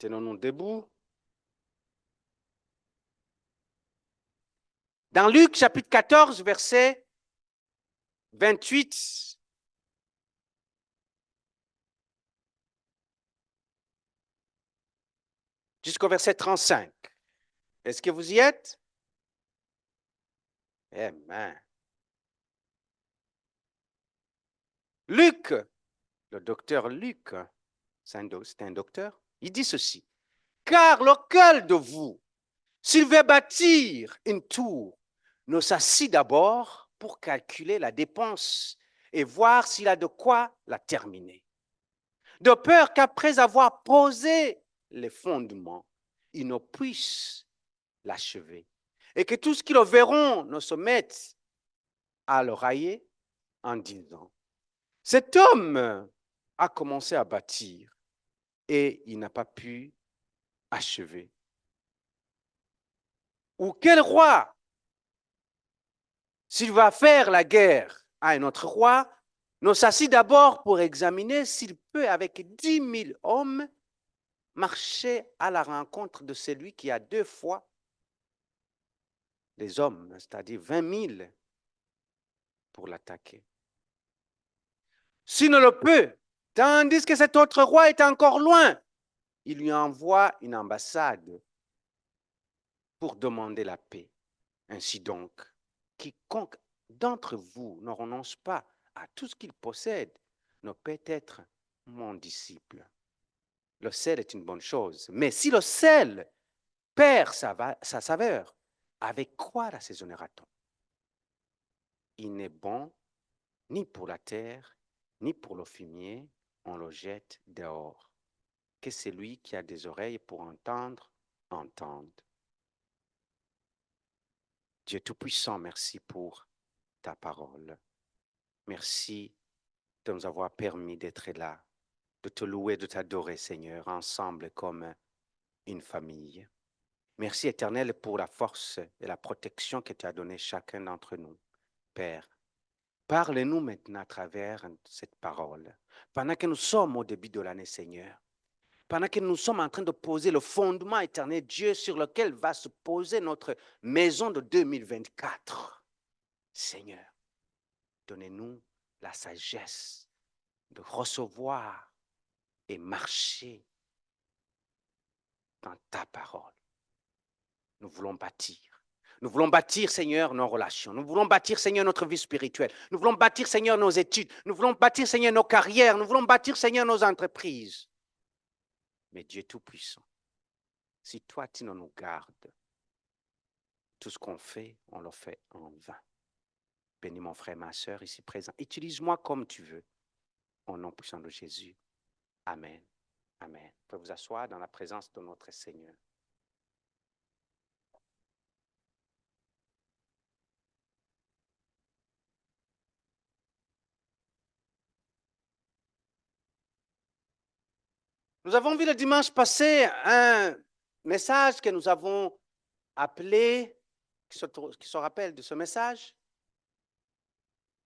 Tenons-nous debout. Dans Luc chapitre 14, verset 28, jusqu'au verset 35. Est-ce que vous y êtes? Amen. Luc, le docteur Luc, c'est un docteur, il dit ceci. Car lequel de vous, s'il veut bâtir une tour, ne s'assit d'abord pour calculer la dépense et voir s'il a de quoi la terminer. De peur qu'après avoir posé les fondements, il ne puisse l'achever. Et que tous qui le verront ne se mettent à le railler en disant, cet homme a commencé à bâtir et il n'a pas pu achever. Ou quel roi, s'il va faire la guerre à un autre roi, ne s'assit d'abord pour examiner s'il peut, avec 10 000 hommes, marcher à la rencontre de celui qui a 2 fois les hommes, c'est-à-dire 20 000, pour l'attaquer. S'il ne le peut, tandis que cet autre roi est encore loin, il lui envoie une ambassade pour demander la paix. Ainsi donc, quiconque d'entre vous ne renonce pas à tout ce qu'il possède ne peut être mon disciple. Le sel est une bonne chose, mais si le sel perd sa saveur, avec quoi l'assaisonnera-t-on? Il n'est bon ni pour la terre, ni pour le fumier, on le jette dehors. Que celui qui a des oreilles pour entendre, entende. Dieu Tout-Puissant, merci pour ta parole. Merci de nous avoir permis d'être là, de te louer, de t'adorer, Seigneur, ensemble comme une famille. Merci, Éternel, pour la force et la protection que tu as donnée chacun d'entre nous. Père, parle-nous maintenant à travers cette parole. Pendant que nous sommes au début de l'année, Seigneur, pendant que nous sommes en train de poser le fondement éternel, Dieu, sur lequel va se poser notre maison de 2024. Seigneur, donnez-nous la sagesse de recevoir et marcher dans ta parole. Nous voulons bâtir. Nous voulons bâtir, Seigneur, nos relations. Nous voulons bâtir, Seigneur, notre vie spirituelle. Nous voulons bâtir, Seigneur, nos études. Nous voulons bâtir, Seigneur, nos carrières. Nous voulons bâtir, Seigneur, nos entreprises. Mais Dieu Tout-Puissant, si toi, tu ne nous gardes, tout ce qu'on fait, on le fait en vain. Bénis mon frère, ma soeur ici présent. Utilise-moi comme tu veux. Au nom puissant de Jésus. Amen. Amen. Vous pouvez vous asseoir dans la présence de notre Seigneur. Nous avons vu le dimanche passé un message que nous avons appelé, qui se rappelle de ce message,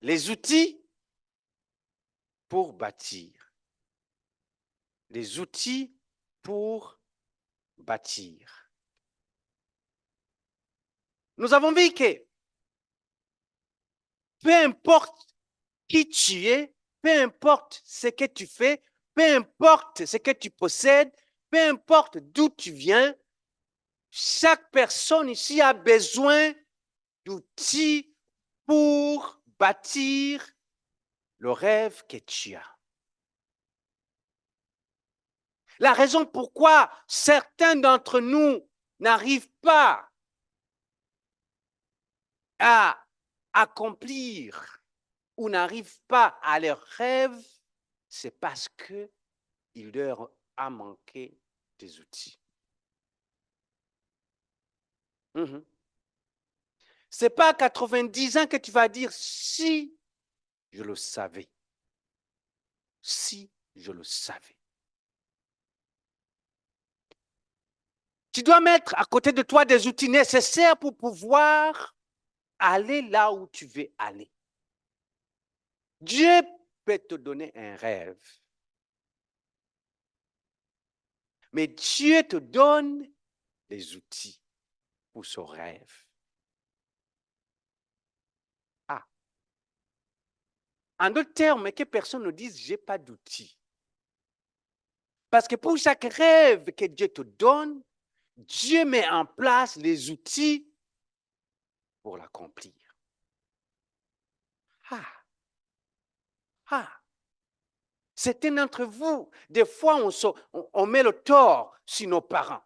les outils pour bâtir. Les outils pour bâtir. Nous avons vu que peu importe qui tu es, peu importe ce que tu fais, peu importe ce que tu possèdes, peu importe d'où tu viens, chaque personne ici a besoin d'outils pour bâtir le rêve que tu as. La raison pourquoi certains d'entre nous n'arrivent pas à accomplir ou n'arrivent pas à leurs rêves, c'est parce qu'il leur a manqué des outils. Ce n'est pas à 90 ans que tu vas dire si je le savais. Si je le savais. Tu dois mettre à côté de toi des outils nécessaires pour pouvoir aller là où tu veux aller. Dieu peut te donner un rêve. Mais Dieu te donne les outils pour ce rêve. Ah. En d'autres termes, que personne ne dise, je n'ai pas d'outils. Parce que pour chaque rêve que Dieu te donne, Dieu met en place les outils pour l'accomplir. Ah. Ah. Certains d'entre vous, des fois, on met le tort sur nos parents.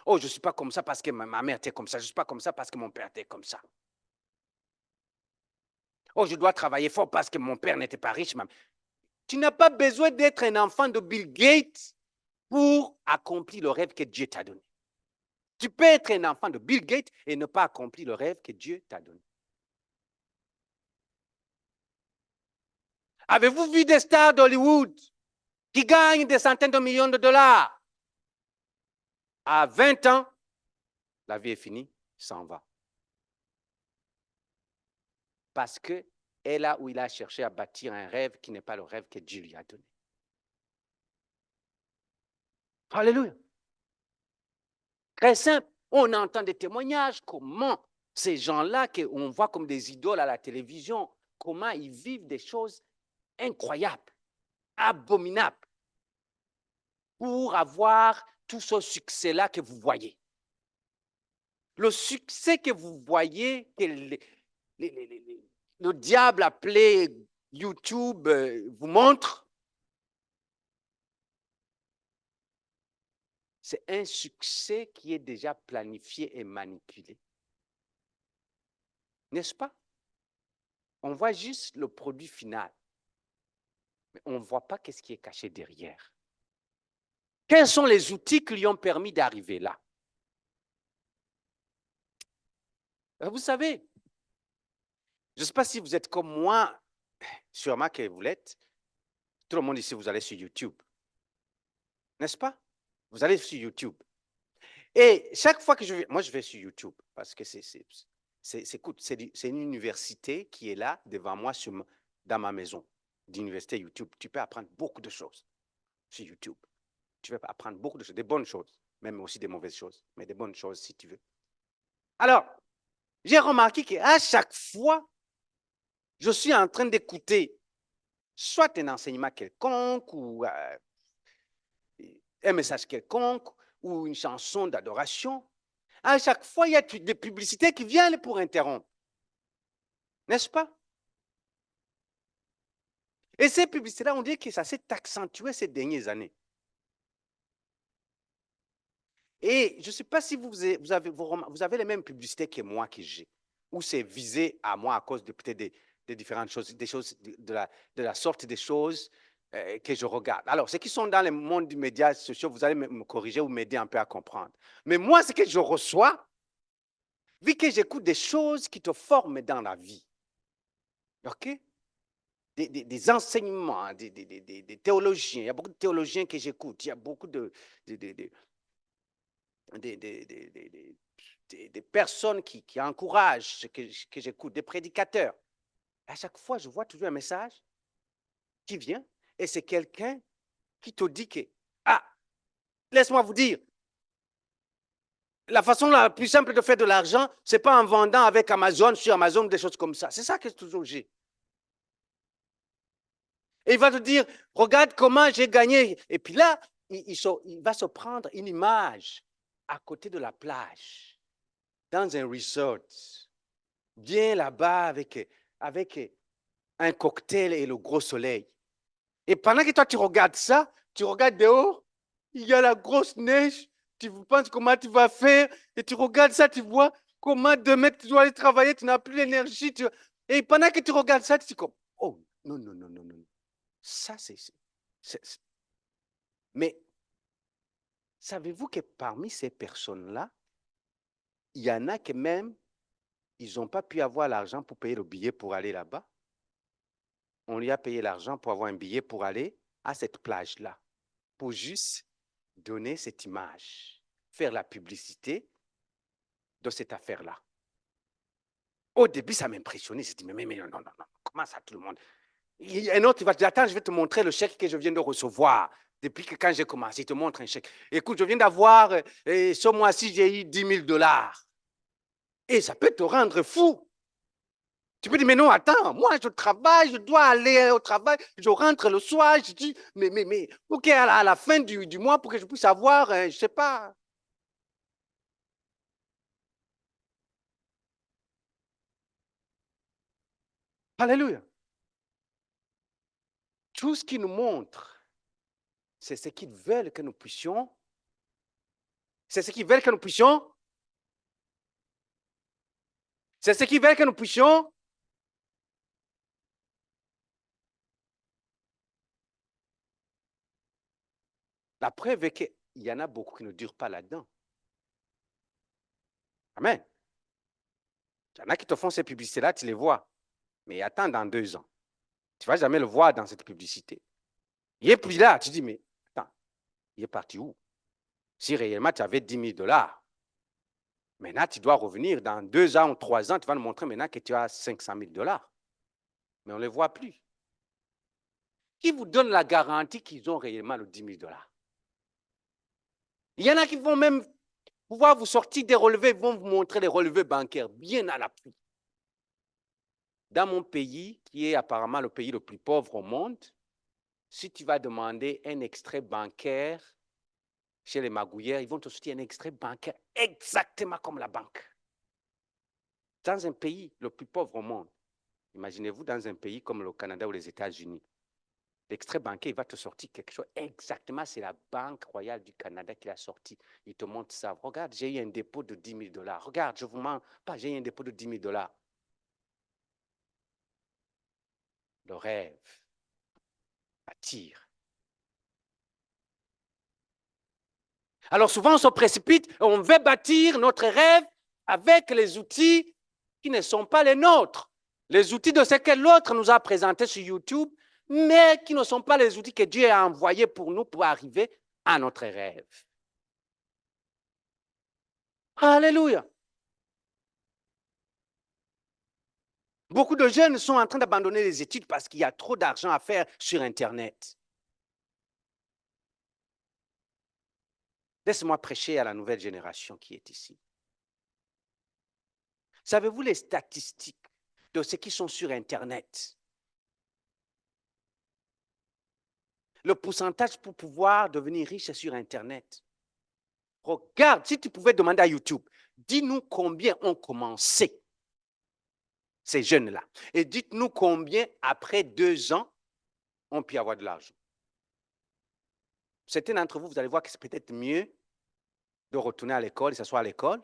Oh, je ne suis pas comme ça parce que ma mère était comme ça. Je ne suis pas comme ça parce que mon père était comme ça. Oh, je dois travailler fort parce que mon père n'était pas riche. Tu n'as pas besoin d'être un enfant de Bill Gates pour accomplir le rêve que Dieu t'a donné. Tu peux être un enfant de Bill Gates et ne pas accomplir le rêve que Dieu t'a donné. Avez-vous vu des stars d'Hollywood qui gagnent des centaines de millions de dollars? À 20 ans, la vie est finie, s'en va. Parce que est là où il a cherché à bâtir un rêve qui n'est pas le rêve que Dieu lui a donné. Alléluia. Très simple. On entend des témoignages, comment ces gens-là qu'on voit comme des idoles à la télévision, comment ils vivent des choses incroyables, abominables, pour avoir tout ce succès-là que vous voyez. Le succès que vous voyez, que le diable appelé YouTube vous montre, c'est un succès qui est déjà planifié et manipulé. N'est-ce pas? On voit juste le produit final, mais on ne voit pas ce qui est caché derrière. Quels sont les outils qui lui ont permis d'arriver là? Vous savez, je ne sais pas si vous êtes comme moi, sûrement que vous l'êtes. Tout le monde ici, vous allez sur YouTube. N'est-ce pas? Vous allez sur YouTube. Et chaque fois que moi je vais sur YouTube, parce que c'est une université qui est là devant moi dans ma maison, d'université YouTube. Tu peux apprendre beaucoup de choses sur YouTube. Tu peux apprendre beaucoup de choses, des bonnes choses, même aussi des mauvaises choses, mais des bonnes choses si tu veux. Alors, j'ai remarqué qu'à chaque fois, je suis en train d'écouter soit un enseignement quelconque ou un message quelconque ou une chanson d'adoration. À chaque fois, il y a des publicités qui viennent pour interrompre. N'est-ce pas? Et ces publicités-là, on dit que ça s'est accentué ces dernières années. Et je ne sais pas si vous avez les mêmes publicités que moi que j'ai, ou c'est visé à moi à cause de peut-être des différentes choses, des choses de la sorte des choses que je regarde. Alors, ceux qui sont dans le monde des médias sociaux, vous allez me corriger ou m'aider un peu à comprendre. Mais moi, ce que je reçois, vu que j'écoute des choses qui te forment dans la vie, ok? Des enseignements, des théologiens. Il y a beaucoup de théologiens que j'écoute. Il y a beaucoup des personnes qui encouragent ce que j'écoute, des prédicateurs. À chaque fois, je vois toujours un message qui vient et c'est quelqu'un qui te dit que, ah, laisse-moi vous dire, la façon la plus simple de faire de l'argent, ce n'est pas en vendant avec Amazon, sur Amazon, des choses comme ça. C'est ça que toujours j'ai. Et il va te dire, regarde comment j'ai gagné. Et puis là, il va se prendre une image à côté de la plage, dans un resort, bien là-bas avec un cocktail et le gros soleil. Et pendant que toi, tu regardes ça, tu regardes dehors, il y a la grosse neige, tu penses comment tu vas faire, et tu regardes ça, tu vois comment demain tu dois aller travailler, tu n'as plus l'énergie. Et pendant que tu regardes ça, tu dis comme, oh, non, non, non, non, non. Ça, c'est. Mais savez-vous que parmi ces personnes-là, il y en a qui même, ils n'ont pas pu avoir l'argent pour payer le billet pour aller là-bas. On lui a payé l'argent pour avoir un billet pour aller à cette plage-là, pour juste donner cette image, faire la publicité de cette affaire-là. Au début, ça m'impressionnait. Je me dit, mais non, non, non, comment ça, tout le monde? Il y a un autre qui va te dire, attends, je vais te montrer le chèque que je viens de recevoir. Depuis que quand j'ai commencé, il te montre un chèque. Écoute, je viens d'avoir, ce mois-ci, j'ai eu 10 000 $. Et ça peut te rendre fou. Tu peux dire, mais non, attends, moi, je travaille, je dois aller au travail, je rentre le soir, je dis, mais, ok, à la fin du mois, pour que je puisse avoir, je ne sais pas. Alléluia. Tout ce qu'ils nous montrent, c'est ce qu'ils veulent que nous puissions. C'est ce qu'ils veulent que nous puissions. C'est ce qu'ils veulent que nous puissions. La preuve est qu'il y en a beaucoup qui ne durent pas là-dedans. Amen. Il y en a qui te font ces publicités-là, tu les vois. Mais attends dans 2 ans. Tu ne vas jamais le voir dans cette publicité. Il n'est plus là. Tu dis, mais attends, il est parti où? Si réellement tu avais 10 000 $, maintenant tu dois revenir dans 2 ans ou 3 ans, tu vas nous montrer maintenant que tu as 500 000 $. Mais on ne les voit plus. Qui vous donne la garantie qu'ils ont réellement le 10 000 $? Il y en a qui vont même pouvoir vous sortir des relevés, ils vont vous montrer les relevés bancaires bien à l'appui. Dans mon pays, qui est apparemment le pays le plus pauvre au monde, si tu vas demander un extrait bancaire chez les magouilleurs, ils vont te sortir un extrait bancaire exactement comme la banque. Dans un pays le plus pauvre au monde, imaginez-vous dans un pays comme le Canada ou les États-Unis, l'extrait bancaire, il va te sortir quelque chose exactement, c'est la Banque royale du Canada qui l'a sorti. Il te montre ça. Regarde, j'ai eu un dépôt de 10 000 $. Regarde, je vous mens pas, j'ai eu un dépôt de 10 000 $. Le rêve attire. Alors souvent, on se précipite, on veut bâtir notre rêve avec les outils qui ne sont pas les nôtres. Les outils de ce que l'autre nous a présentés sur YouTube, mais qui ne sont pas les outils que Dieu a envoyés pour nous pour arriver à notre rêve. Alléluia. Beaucoup de jeunes sont en train d'abandonner les études parce qu'il y a trop d'argent à faire sur Internet. Laisse-moi prêcher à la nouvelle génération qui est ici. Savez-vous les statistiques de ceux qui sont sur Internet? Le pourcentage pour pouvoir devenir riche sur Internet. Regarde, si tu pouvais demander à YouTube, dis-nous combien ont commencé ces jeunes-là. Et dites-nous combien, après 2 ans, ont pu avoir de l'argent. Certains d'entre vous, vous allez voir que c'est peut-être mieux de retourner à l'école et s'asseoir à l'école,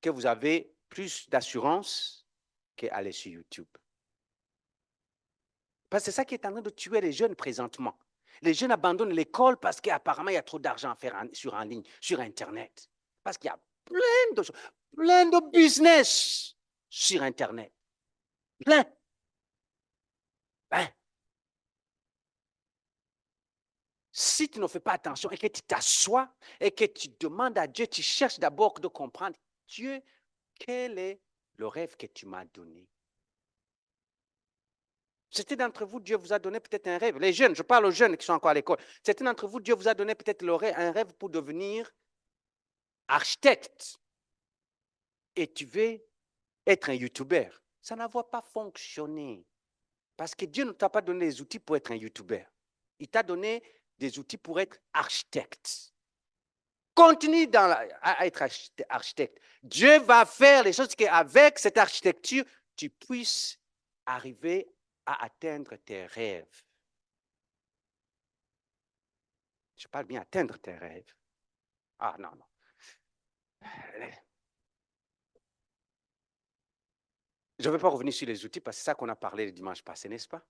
que vous avez plus d'assurance qu'aller sur YouTube. Parce que c'est ça qui est en train de tuer les jeunes présentement. Les jeunes abandonnent l'école parce qu'apparemment, il y a trop d'argent à faire en ligne, sur Internet. Parce qu'il y a plein de choses, plein de business sur Internet. Plein. Ben, si tu ne fais pas attention et que tu t'assois et que tu demandes à Dieu, tu cherches d'abord de comprendre, Dieu, quel est le rêve que tu m'as donné? Certains d'entre vous, Dieu vous a donné peut-être un rêve. Les jeunes, je parle aux jeunes qui sont encore à l'école. Certains d'entre vous, Dieu vous a donné peut-être un rêve pour devenir architecte. Et tu veux être un YouTuber. Ça ne va pas fonctionner. Parce que Dieu ne t'a pas donné les outils pour être un YouTuber. Il t'a donné des outils pour être architecte. Continue à être architecte. Dieu va faire les choses qu'avec cette architecture, tu puisses arriver à atteindre tes rêves. Je parle bien atteindre tes rêves. Ah non, non. Je ne vais pas revenir sur les outils parce que c'est ça qu'on a parlé le dimanche passé, n'est-ce pas?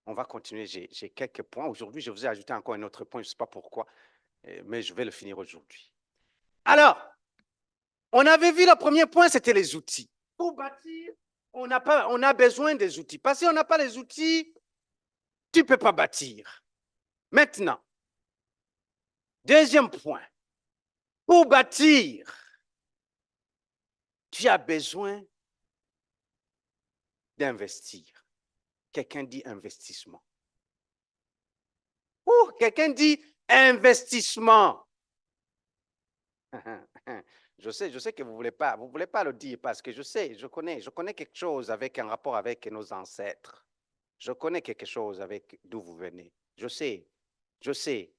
On va continuer. J'ai quelques points. Aujourd'hui, je vous ai ajouté encore un autre point. Je ne sais pas pourquoi, mais je vais le finir aujourd'hui. Alors, on avait vu le premier point, c'était les outils. Pour bâtir, on a besoin des outils. Parce qu'on n'a pas les outils, tu ne peux pas bâtir. Maintenant, deuxième point. Pour bâtir, tu as besoin d'investir. Quelqu'un dit investissement. Ouh, quelqu'un dit investissement. Je sais que vous voulez pas le dire parce que je sais, je connais quelque chose avec un rapport avec nos ancêtres. Je connais quelque chose avec d'où vous venez. Je sais, je sais,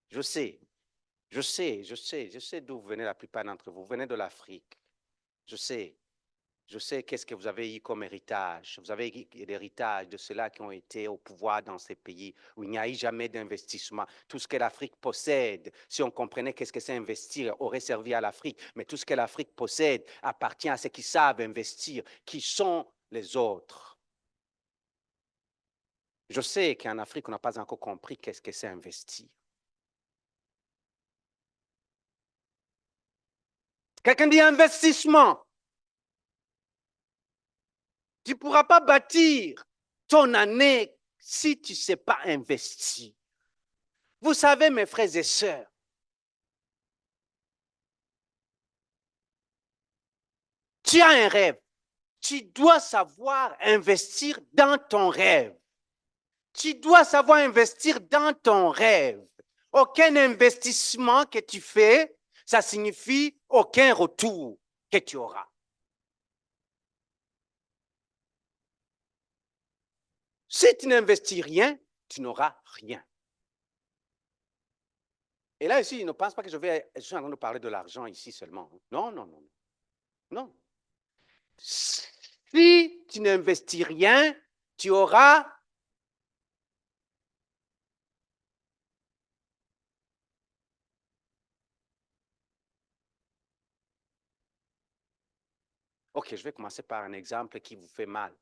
je sais, je sais d'où vous venez la plupart d'entre vous. Vous venez de l'Afrique. Je sais. Je sais qu'est-ce que vous avez eu comme héritage. Vous avez eu l'héritage de ceux-là qui ont été au pouvoir dans ces pays où il n'y a eu jamais d'investissement. Tout ce que l'Afrique possède, si on comprenait qu'est-ce que c'est investir, aurait servi à l'Afrique. Mais tout ce que l'Afrique possède appartient à ceux qui savent investir, qui sont les autres. Je sais qu'en Afrique, on n'a pas encore compris qu'est-ce que c'est investir. Quelqu'un dit investissement. Tu ne pourras pas bâtir ton année si tu ne sais pas investir. Vous savez, mes frères et sœurs, tu as un rêve. Tu dois savoir investir dans ton rêve. Tu dois savoir investir dans ton rêve. Aucun investissement que tu fais, ça signifie aucun retour que tu auras. Si tu n'investis rien, tu n'auras rien. Et là, ici, ne pense pas que je suis en train de parler de l'argent ici seulement. Non, non, non. Non. Si tu n'investis rien, tu auras. OK, je vais commencer par un exemple qui vous fait mal.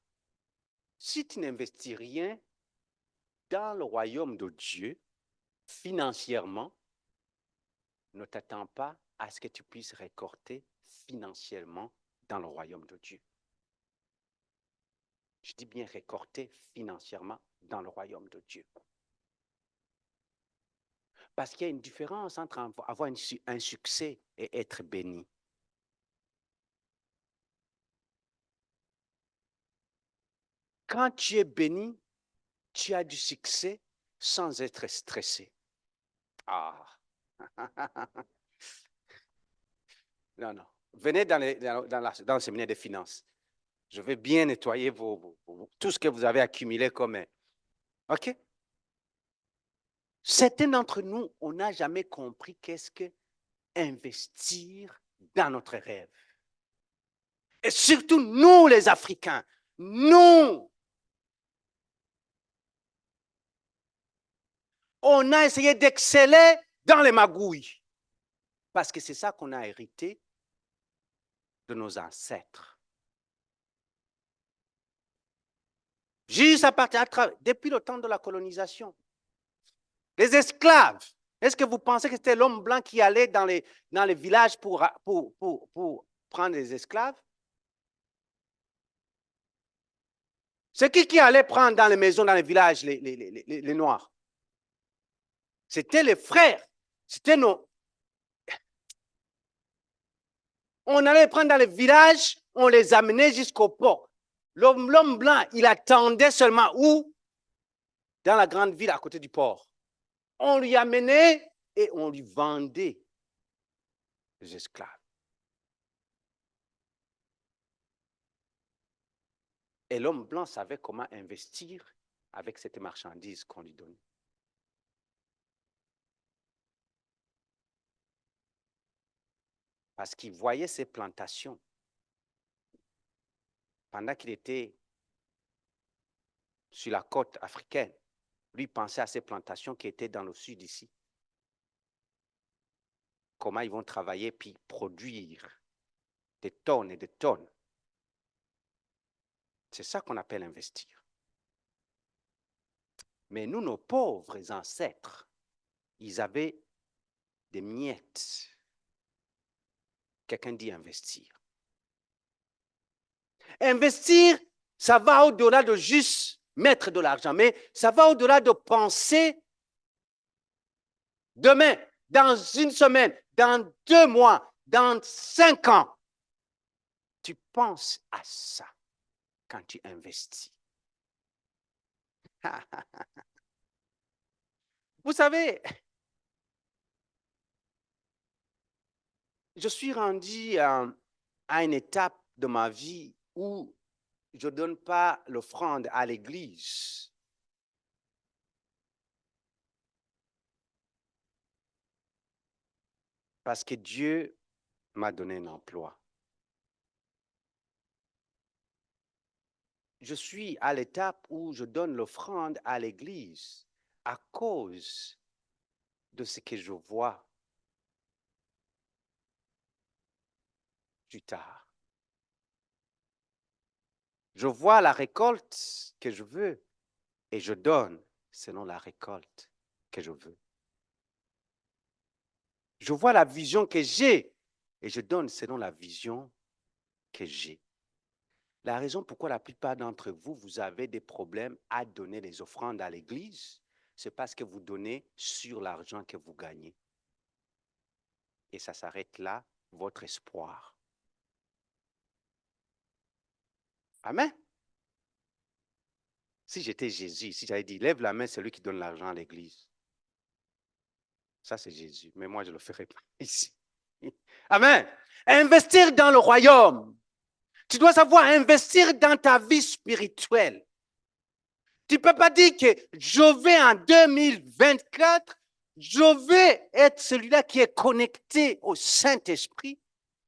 Si tu n'investis rien dans le royaume de Dieu, financièrement, ne t'attends pas à ce que tu puisses récolter financièrement dans le royaume de Dieu. Je dis bien récolter financièrement dans le royaume de Dieu. Parce qu'il y a une différence entre avoir un succès et être béni. Quand tu es béni, tu as du succès sans être stressé. Ah! Non, non. Venez dans le séminaire des finances. Je vais bien nettoyer tout ce que vous avez accumulé comme. OK? Certains d'entre nous, on n'a jamais compris qu'est-ce que investir dans notre rêve. Et surtout nous, les Africains, nous, on a essayé d'exceller dans les magouilles. Parce que c'est ça qu'on a hérité de nos ancêtres. Juste à partir, depuis le temps de la colonisation. Les esclaves, est-ce que vous pensez que c'était l'homme blanc qui allait dans les villages pour prendre les esclaves? C'est qui allait prendre dans les maisons, dans les villages, les Noirs? C'était les frères. C'était nos. On allait prendre dans les villages, on les amenait jusqu'au port. L'homme blanc, il attendait seulement où? Dans la grande ville à côté du port. On lui amenait et on lui vendait les esclaves. Et l'homme blanc savait comment investir avec cette marchandise qu'on lui donnait. Parce qu'il voyait ces plantations pendant qu'il était sur la côte africaine. Lui pensait à ces plantations qui étaient dans le sud ici. Comment ils vont travailler puis produire des tonnes et des tonnes. C'est ça qu'on appelle investir. Mais nous, nos pauvres ancêtres, ils avaient des miettes. Quelqu'un dit investir. Investir, ça va au-delà de juste mettre de l'argent, mais ça va au-delà de penser demain, dans une semaine, dans 2 mois, dans 5 ans. Tu penses à ça quand tu investis. Vous savez, je suis rendu à une étape de ma vie où je ne donne pas l'offrande à l'église. Parce que Dieu m'a donné un emploi. Je suis à l'étape où je donne l'offrande à l'église à cause de ce que je vois plus tard. Je vois la récolte que je veux et je donne selon la récolte que je veux. Je vois la vision que j'ai et je donne selon la vision que j'ai. La raison pourquoi la plupart d'entre vous, vous avez des problèmes à donner les offrandes à l'église, c'est parce que vous donnez sur l'argent que vous gagnez. Et ça s'arrête là, votre espoir. Amen. Si j'étais Jésus, si j'avais dit, lève la main, c'est lui qui donne l'argent à l'église. Ça, c'est Jésus. Mais moi, je ne le ferai pas ici. Amen. Investir dans le royaume. Tu dois savoir investir dans ta vie spirituelle. Tu ne peux pas dire que je vais en 2024, je vais être celui-là qui est connecté au Saint-Esprit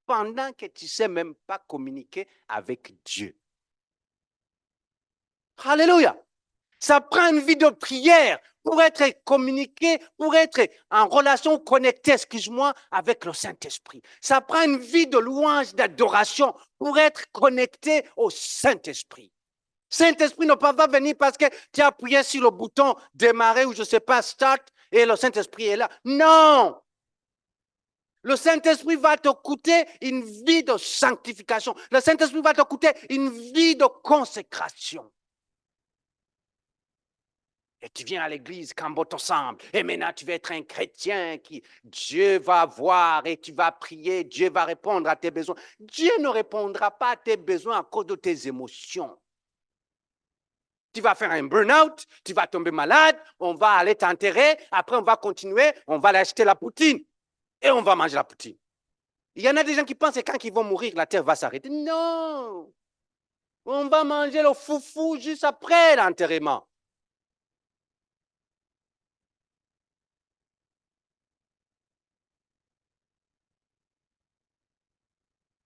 pendant que tu ne sais même pas communiquer avec Dieu. Alléluia. Ça prend une vie de prière pour être communiqué, pour être en relation connectée, excuse-moi, avec le Saint-Esprit. Ça prend une vie de louange, d'adoration pour être connecté au Saint-Esprit. Saint-Esprit ne peut pas venir parce que tu as appuyé sur le bouton démarrer ou je ne sais pas, start, et le Saint-Esprit est là. Non! Le Saint-Esprit va te coûter une vie de sanctification. Le Saint-Esprit va te coûter une vie de consécration. Et tu viens à l'église, Cambote ensemble. Et maintenant, tu vas être un chrétien qui Dieu va voir et tu vas prier. Dieu va répondre à tes besoins. Dieu ne répondra pas à tes besoins à cause de tes émotions. Tu vas faire un burn-out, tu vas tomber malade, on va aller t'enterrer, après on va continuer, on va aller acheter la poutine et on va manger la poutine. Il y en a des gens qui pensent que quand ils vont mourir, la terre va s'arrêter. Non! On va manger le foufou juste après l'enterrement.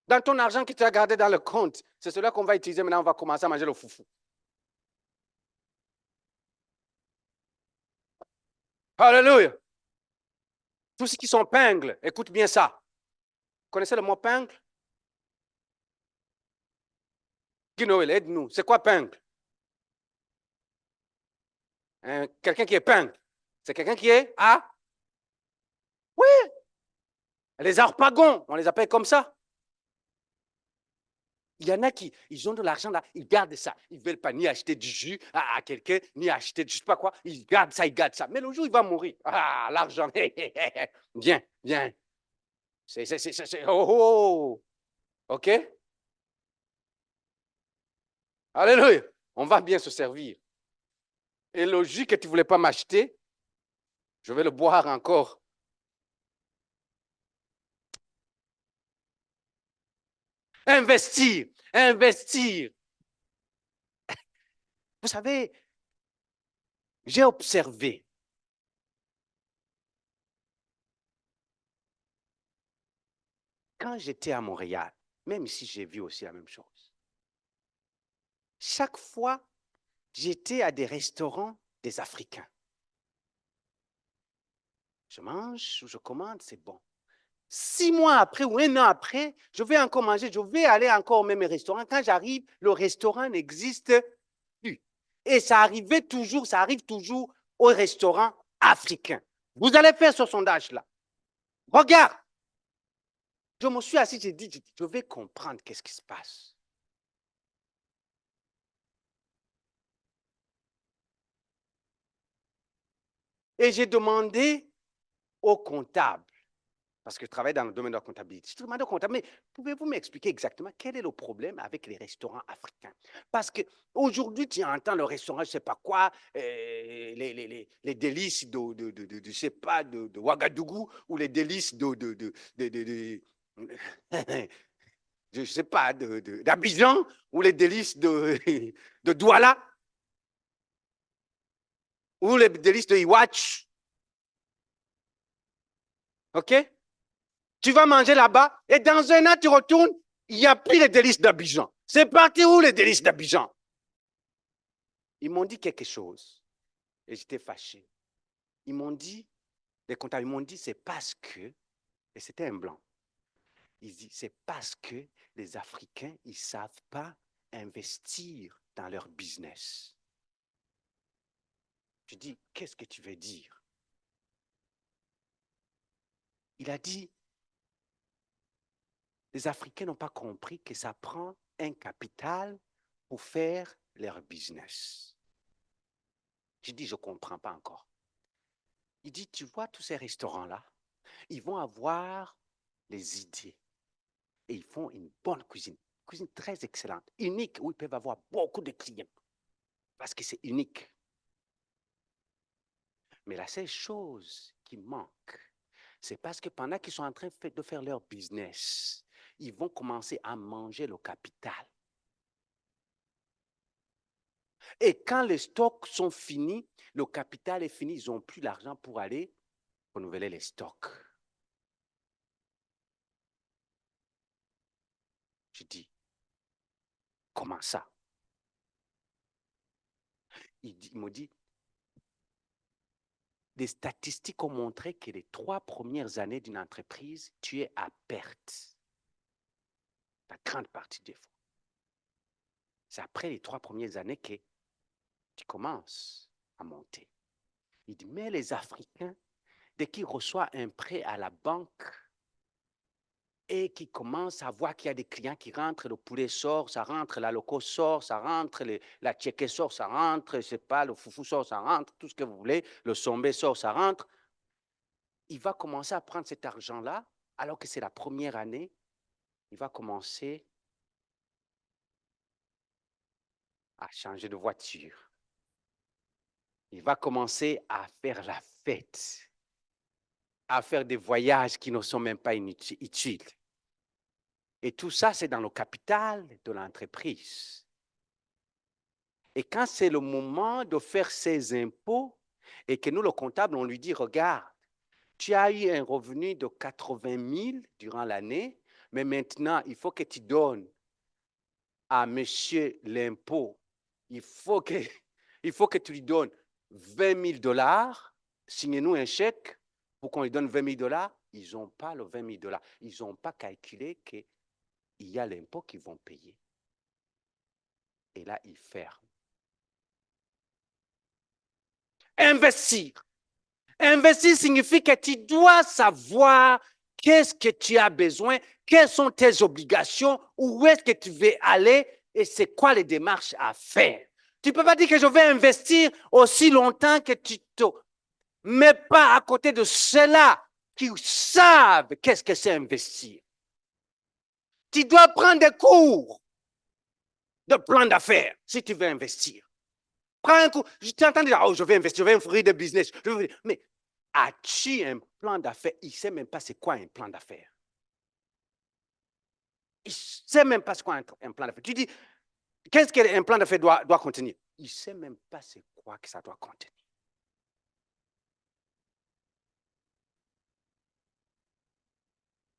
Dans ton argent que tu as gardé dans le compte, c'est cela qu'on va utiliser maintenant, on va commencer à manger le foufou. Alléluia! Tous ceux qui sont pingles, écoute bien ça. Vous connaissez le mot pingle? Guy Noël, aide-nous. C'est quoi pingle? Quelqu'un qui est pingle. C'est quelqu'un qui est ah? Oui, les harpagons, on les appelle comme ça. Il y en a qui, ils ont de l'argent là, ils gardent ça. Ils ne veulent pas ni acheter du jus à quelqu'un, ni acheter je ne sais pas quoi. Ils gardent ça, ils gardent ça. Mais le jour où il va mourir, ah, l'argent, viens, viens. Oh, OK? Alléluia. On va bien se servir. Et le jus que tu ne voulais pas m'acheter, je vais le boire encore. Investir, investir. Vous savez, j'ai observé quand j'étais à Montréal, même si j'ai vu aussi la même chose. Chaque fois, j'étais à des restaurants des Africains. Je mange ou je commande, c'est bon. 6 mois après ou 1 an après, je vais encore manger, je vais aller encore au même restaurant. Quand j'arrive, le restaurant n'existe plus. Et ça arrive toujours au restaurant africain. Vous allez faire ce sondage-là. Regarde. Je me suis assis, j'ai dit, je vais comprendre qu'est-ce qui se passe. Et j'ai demandé au comptable, parce que je travaille dans le domaine de la comptabilité. Je te demande au comptable, mais pouvez-vous m'expliquer exactement quel est le problème avec les restaurants africains? Parce qu'aujourd'hui, tu entends le restaurant, je ne sais pas quoi, les délices je sais pas, de Ouagadougou ou les délices je ne sais pas, d'Abidjan ou les délices de Douala ou les délices de Iwatch. OK? Tu vas manger là-bas et dans un an, tu retournes, il n'y a plus les délices d'Abidjan. C'est parti où les délices d'Abidjan? Ils m'ont dit quelque chose et j'étais fâché. Ils m'ont dit, les comptables, ils m'ont dit, c'est parce que, et c'était un blanc, ils disent, c'est parce que les Africains, ils ne savent pas investir dans leur business. Je dis, qu'est-ce que tu veux dire? Il a dit, les Africains n'ont pas compris que ça prend un capital pour faire leur business. Je dis, je ne comprends pas encore. Il dit, tu vois tous ces restaurants-là, ils vont avoir les idées et ils font une bonne cuisine très excellente, unique, où ils peuvent avoir beaucoup de clients parce que c'est unique. Mais la seule chose qui manque, c'est parce que pendant qu'ils sont en train de faire leur business, ils vont commencer à manger le capital. Et quand les stocks sont finis, le capital est fini, ils n'ont plus l'argent pour aller renouveler les stocks. Je dis, comment ça? Il me dit, des statistiques ont montré que les 3 premières années d'une entreprise, tu es à perte. La grande partie des fois. C'est après les 3 premières années que tu commences à monter. Il dit, mais les Africains, dès qu'ils reçoivent un prêt à la banque et qu'ils commencent à voir qu'il y a des clients qui rentrent, le poulet sort, ça rentre, la loco sort, ça rentre, la tchéké sort, ça rentre, je sais pas, le foufou sort, ça rentre, tout ce que vous voulez, le sombé sort, ça rentre. Il va commencer à prendre cet argent-là, alors que c'est la première année, il va commencer à changer de voiture. Il va commencer à faire la fête, à faire des voyages qui ne sont même pas utiles. Et tout ça, c'est dans le capital de l'entreprise. Et quand c'est le moment de faire ses impôts et que nous, le comptable, on lui dit, regarde, tu as eu un revenu de 80 000 durant l'année, mais maintenant, il faut que tu donnes à monsieur l'impôt, il faut que tu lui donnes 20 000 $, signez-nous un chèque pour qu'on lui donne 20 000 $. Ils n'ont pas le 20 000 $. Ils n'ont pas calculé qu'il y a l'impôt qu'ils vont payer. Et là, ils ferment. Investir. Investir signifie que tu dois savoir qu'est-ce que tu as besoin, quelles sont tes obligations, où est-ce que tu veux aller et c'est quoi les démarches à faire. Tu ne peux pas dire que je vais investir aussi longtemps que tu te mets pas à côté de ceux-là qui savent qu'est-ce que c'est investir. Tu dois prendre des cours de plan d'affaires si tu veux investir. Prends un cours. Je t'entends dire, oh, je vais investir, je vais ouvrir des business. Mais as-tu un plan d'affaires? Il ne sait même pas c'est quoi un plan d'affaires. Il ne sait même pas c'est quoi un plan d'affaires. Tu dis, qu'est-ce qu'un plan d'affaires doit contenir? Il ne sait même pas c'est quoi que ça doit contenir.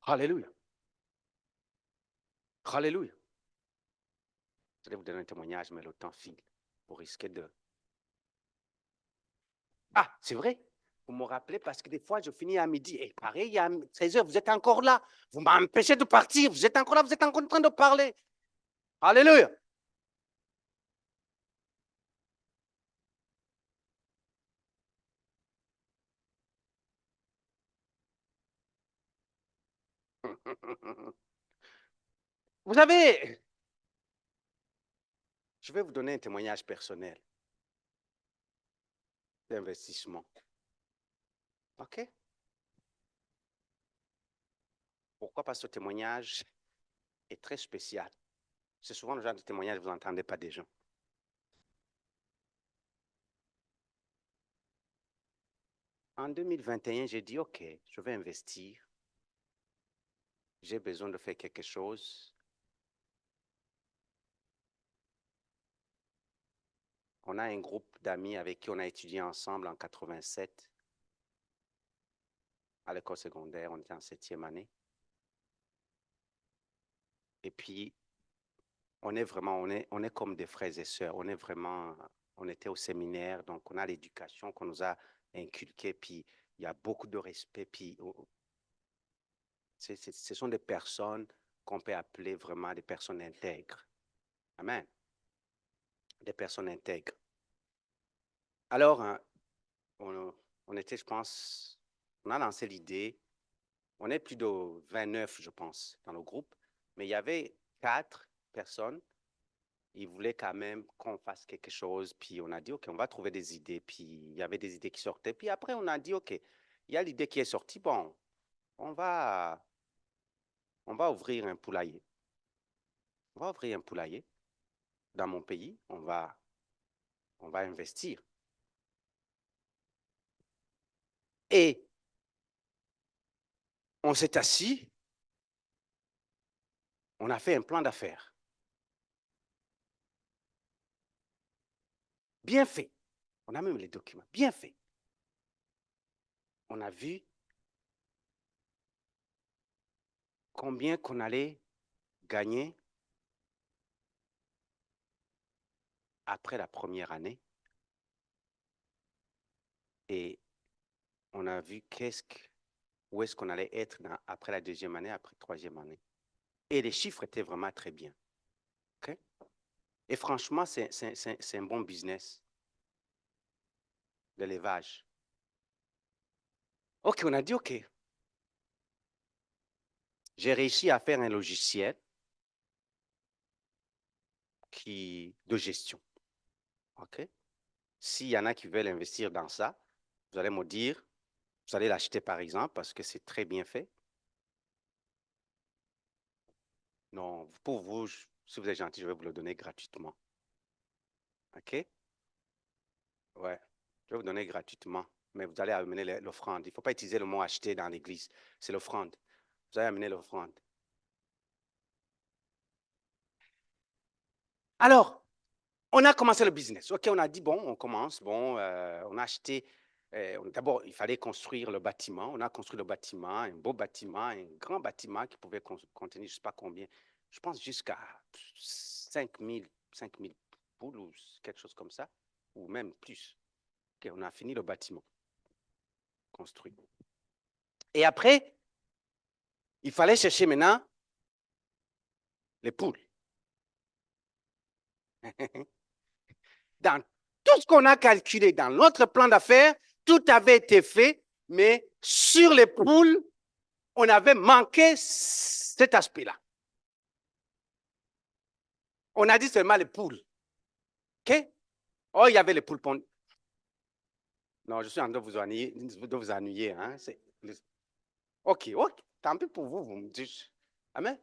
Alléluia. Alléluia. Je vais vous donner un témoignage, mais le temps file. Vous risquez de... Ah, c'est vrai. Vous me rappelez parce que des fois, je finis à midi. Et pareil, à 16 heures, vous êtes encore là. Vous m'empêchez de partir. Vous êtes encore là, vous êtes encore en train de parler. Alléluia. Vous savez, je vais vous donner un témoignage personnel d'investissement. OK? Pourquoi? Parce que ce témoignage est très spécial. C'est souvent le genre de témoignage que vous n'entendez pas des gens. En 2021, j'ai dit, OK, je vais investir. J'ai besoin de faire quelque chose. On a un groupe d'amis avec qui on a étudié ensemble en 87 à l'école secondaire. On était en 7e année. Et puis, on est comme des frères et sœurs. On était au séminaire, donc on a l'éducation qu'on nous a inculquée, puis il y a beaucoup de respect, puis ce sont des personnes qu'on peut appeler vraiment des personnes intègres. Amen. Des personnes intègres. Alors, hein, on était, je pense, on a lancé l'idée, on est plus de 29, je pense, dans le groupe, mais il y avait 4 personnes. Ils voulaient quand même qu'on fasse quelque chose, puis on a dit, OK, on va trouver des idées, puis il y avait des idées qui sortaient, puis après on a dit, OK, il y a l'idée qui est sortie, bon, on va ouvrir un poulailler. On va ouvrir un poulailler dans mon pays, on va investir. Et on s'est assis, on a fait un plan d'affaires. Bien fait. On a même les documents. Bien fait. On a vu combien qu'on allait gagner après la première année. Et on a vu où est-ce qu'on allait être après la deuxième année, après la troisième année. Et les chiffres étaient vraiment très bien. Okay? Et franchement, c'est un bon business, l'élevage. OK, on a dit OK. J'ai réussi à faire un logiciel de gestion. OK? S'il y en a qui veulent investir dans ça, vous allez me dire, vous allez l'acheter par exemple parce que c'est très bien fait. Non, pour vous, si vous êtes gentil, je vais vous le donner gratuitement. OK? Ouais, je vais vous donner gratuitement, mais vous allez amener l'offrande. Il ne faut pas utiliser le mot acheter dans l'église, c'est l'offrande. Vous allez amener l'offrande. Alors, on a commencé le business. OK, on a dit, bon, on commence. Bon, on a acheté. D'abord, il fallait construire le bâtiment. On a construit le bâtiment, un beau bâtiment, un grand bâtiment qui pouvait contenir je ne sais pas combien. Je pense jusqu'à 5000 poules ou quelque chose comme ça, ou même plus. OK, on a fini le bâtiment construit. Et après, il fallait chercher maintenant les poules. Dans tout ce qu'on a calculé dans notre plan d'affaires, tout avait été fait, mais sur les poules, on avait manqué cet aspect-là. On a dit seulement les poules. OK? Oh, il y avait les poules pondues. Non, je suis en train de vous ennuyer. Hein? OK, tant pis pour vous, vous me dites. Amen.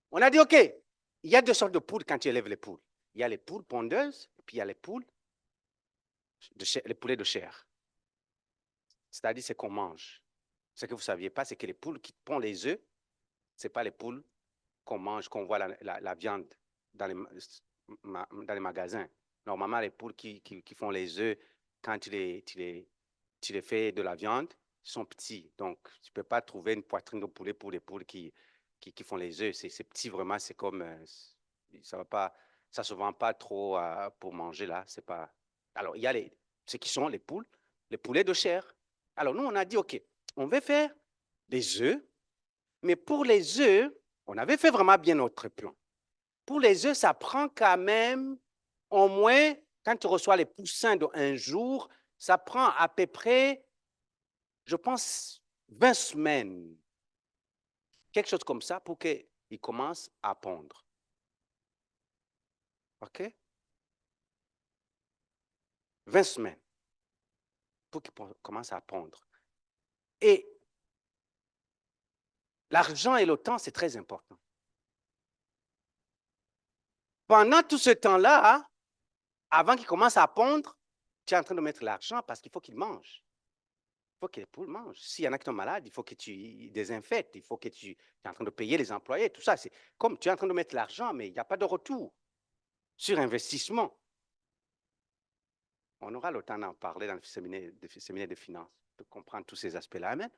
On a dit, OK, il y a 2 sortes de poules quand tu élèves les poules. Il y a les poules pondeuses, et puis il y a les poules, les poulets de chair. C'est-à-dire, c'est qu'on mange. Ce que vous ne saviez pas, c'est que les poules qui pondent les œufs, ce n'est pas les poules qu'on mange, qu'on voit la viande dans les magasins. Normalement, les poules qui font les œufs, quand tu les fais de la viande, ils sont petits. Donc, tu ne peux pas trouver une poitrine de poulet pour les poules qui font les œufs. C'est petit, vraiment, c'est comme... ça ne se vend pas trop pour manger, là. C'est pas... Alors, il y a ce qui sont les poules, les poulets de chair. Alors, nous, on a dit, OK, on veut faire des œufs, mais pour les œufs, on avait fait vraiment bien notre plan. Pour les œufs, ça prend quand même au moins, quand tu reçois les poussins d'un jour, ça prend à peu près, je pense, 20 semaines, quelque chose comme ça, pour qu'ils commencent à pondre. OK? 20 semaines pour qu'ils commencent à pondre. Et L'argent et le temps, c'est très important. Pendant tout ce temps-là, avant qu'il commence à pondre, tu es en train de mettre l'argent parce qu'il faut qu'il mange. Il faut que les poules mangent. S'il y en a qui sont malades, il faut que tu désinfectes, il faut que tu es en train de payer les employés, tout ça. C'est comme tu es en train de mettre l'argent, mais il n'y a pas de retour sur investissement. On aura le temps d'en parler dans le séminaire de finance, de comprendre tous ces aspects-là. Mais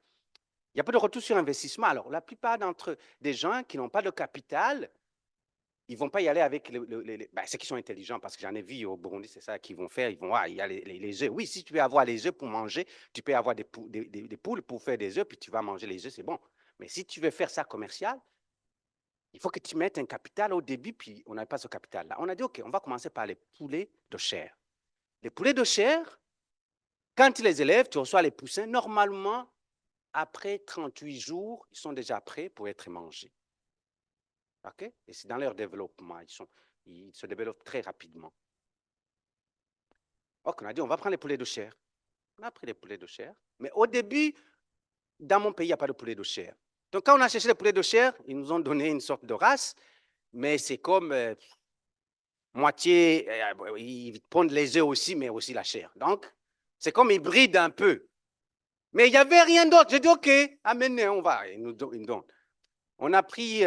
il n'y a pas de retour sur investissement. Alors, la plupart d'entre des gens qui n'ont pas de capital, ils ne vont pas y aller avec ceux qui sont intelligents, parce que j'en ai vu au Burundi, c'est ça qu'ils vont faire. Ils vont, il y a les œufs. Oui, si tu veux avoir les œufs pour manger, tu peux avoir des poules pour faire des œufs, puis tu vas manger les œufs, c'est bon. Mais si tu veux faire ça commercial, il faut que tu mettes un capital au début, puis on n'a pas ce capital-là. On a dit, OK, on va commencer par les poulets de chair. Les poulets de chair, quand tu les élèves, tu reçois les poussins. Normalement, après 38 jours, ils sont déjà prêts pour être mangés. OK? Et c'est dans leur développement. Ils se développent très rapidement. OK, on a dit, on va prendre les poulets de chair. On a pris les poulets de chair. Mais au début, dans mon pays, il n'y a pas de poulet de chair. Donc, quand on a cherché les poulets de chair, ils nous ont donné une sorte de race, mais c'est comme moitié, ils pondent les œufs aussi, mais aussi la chair. Donc, c'est comme hybride un peu. Mais il n'y avait rien d'autre. J'ai dit, OK, amenez, on va. Ils nous donnent. On a pris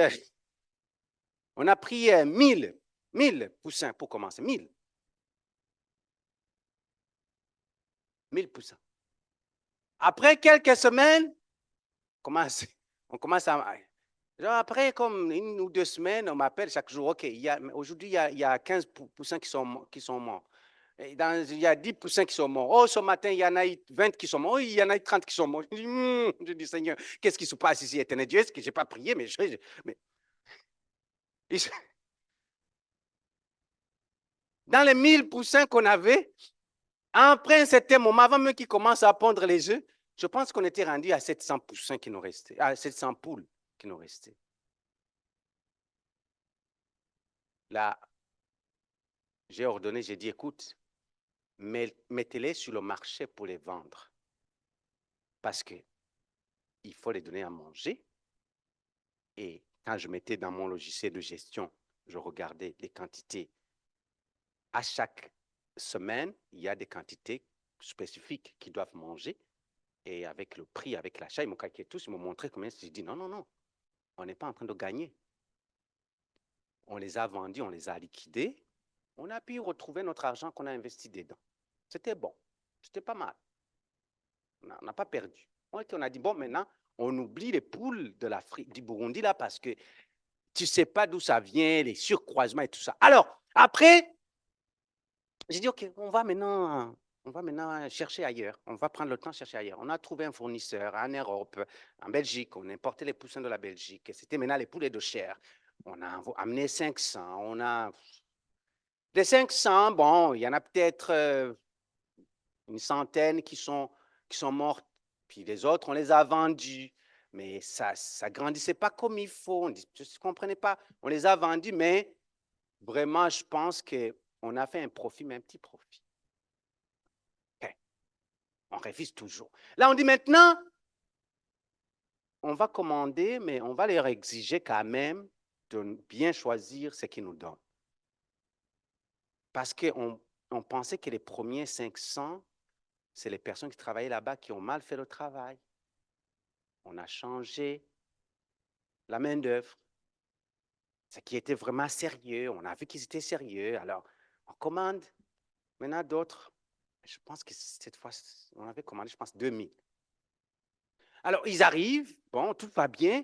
1000 poussins pour commencer. 1000 poussins. Après quelques semaines, on commence à... Après, comme 1 ou 2 semaines, on m'appelle chaque jour, OK, aujourd'hui, il y a 15 poussins qui sont morts. Il y a 10 poussins qui sont morts. Oh, ce matin, il y en a 20 qui sont morts. Oh, il y en a 30 qui sont morts. Je dis, Seigneur, qu'est-ce qui se passe ici, éternel Dieu? Est-ce que je n'ai pas prié? Mais dans les 1000 poussins qu'on avait, après un certain moment, avant même qu'ils commencent à pondre les œufs, je pense qu'on était rendu à 700 poussins qui nous restaient, à 700 poules qui nous restaient. Là, j'ai ordonné, j'ai dit, écoute, mettez-les sur le marché pour les vendre. Parce qu'il faut les donner à manger. Et quand je mettais dans mon logiciel de gestion, je regardais les quantités. À chaque semaine, il y a des quantités spécifiques qu'ils doivent manger. Et avec le prix, avec l'achat, ils m'ont calculé tous, ils m'ont montré combien. J'ai dit, non, non, non, on n'est pas en train de gagner. On les a vendus, on les a liquidés. On a pu retrouver notre argent qu'on a investi dedans. C'était bon. C'était pas mal. On n'a pas perdu. On a dit, bon, maintenant, on oublie les poules de l'Afrique, du Burundi, là, parce que tu ne sais pas d'où ça vient, les surcroisements et tout ça. Alors, après, j'ai dit, OK, on va maintenant chercher ailleurs. On va prendre le temps de chercher ailleurs. On a trouvé un fournisseur en Europe, en Belgique. On importait les poussins de la Belgique. C'était maintenant les poulets de chair. On a amené 500. On a des 500, bon, il y en a peut-être une centaine qui sont mortes. Puis les autres, on les a vendus. Mais ça ne grandissait pas comme il faut. Je ne comprenais pas. On les a vendus, mais vraiment, je pense qu'on a fait un profit, mais un petit profit. Okay. On révise toujours. Là, on dit maintenant, on va commander, mais on va leur exiger quand même de bien choisir ce qu'ils nous donnent. Parce qu'on pensait que les premiers 500, c'est les personnes qui travaillaient là-bas qui ont mal fait le travail. On a changé la main-d'œuvre. Ce qui était vraiment sérieux. On a vu qu'ils étaient sérieux. Alors, on commande. Maintenant, d'autres, je pense que cette fois, on avait commandé, je pense, 2000. Alors, ils arrivent. Bon, tout va bien.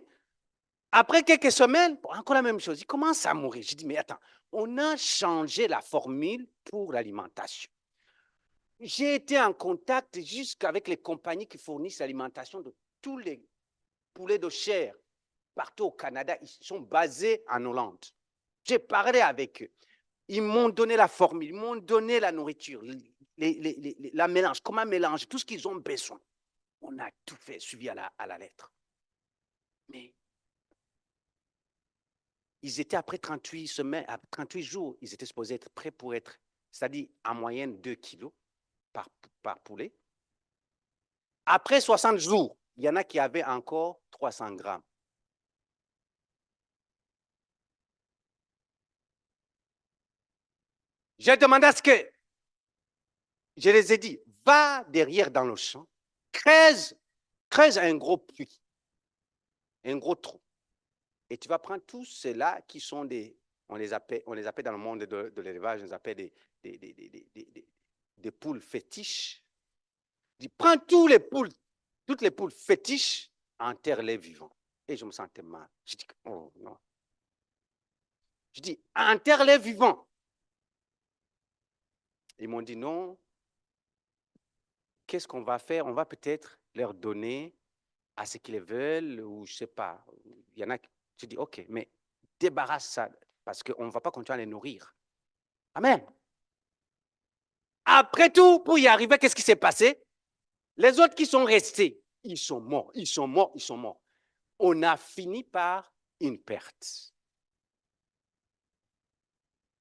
Après quelques semaines, encore la même chose. Ils commencent à mourir. Je dis, mais attends, on a changé la formule pour l'alimentation. J'ai été en contact jusqu'avec les compagnies qui fournissent l'alimentation de tous les poulets de chair partout au Canada. Ils sont basés en Hollande. J'ai parlé avec eux. Ils m'ont donné la formule, ils m'ont donné la nourriture, la mélange, comment mélanger, tout ce qu'ils ont besoin. On a tout fait, suivi à la lettre. Mais ils étaient après 38 semaines, après 38 jours, ils étaient supposés être prêts pour être, c'est-à-dire en moyenne 2 kilos par poulet. Après 60 jours, il y en a qui avaient encore 300 grammes. J'ai demandé à ce que, je les ai dit, va derrière dans le champ, creuse un gros puits, un gros trou. Et tu vas prendre tous ceux-là qui sont on les appelle dans le monde de l'élevage, on les appelle des poules fétiches. Tu prends toutes les poules fétiches, enterre-les vivants. Et je me sentais mal. Je dis, oh non. Je dis, enterre-les vivants. Ils m'ont dit non. Qu'est-ce qu'on va faire? On va peut-être leur donner à ce qu'ils veulent, ou je ne sais pas. Il y en a qui, je dis, ok, mais débarrasse ça, parce qu'on ne va pas continuer à les nourrir. Amen. Après tout, pour y arriver, qu'est-ce qui s'est passé? Les autres qui sont restés, ils sont morts, ils sont morts, ils sont morts. On a fini par une perte.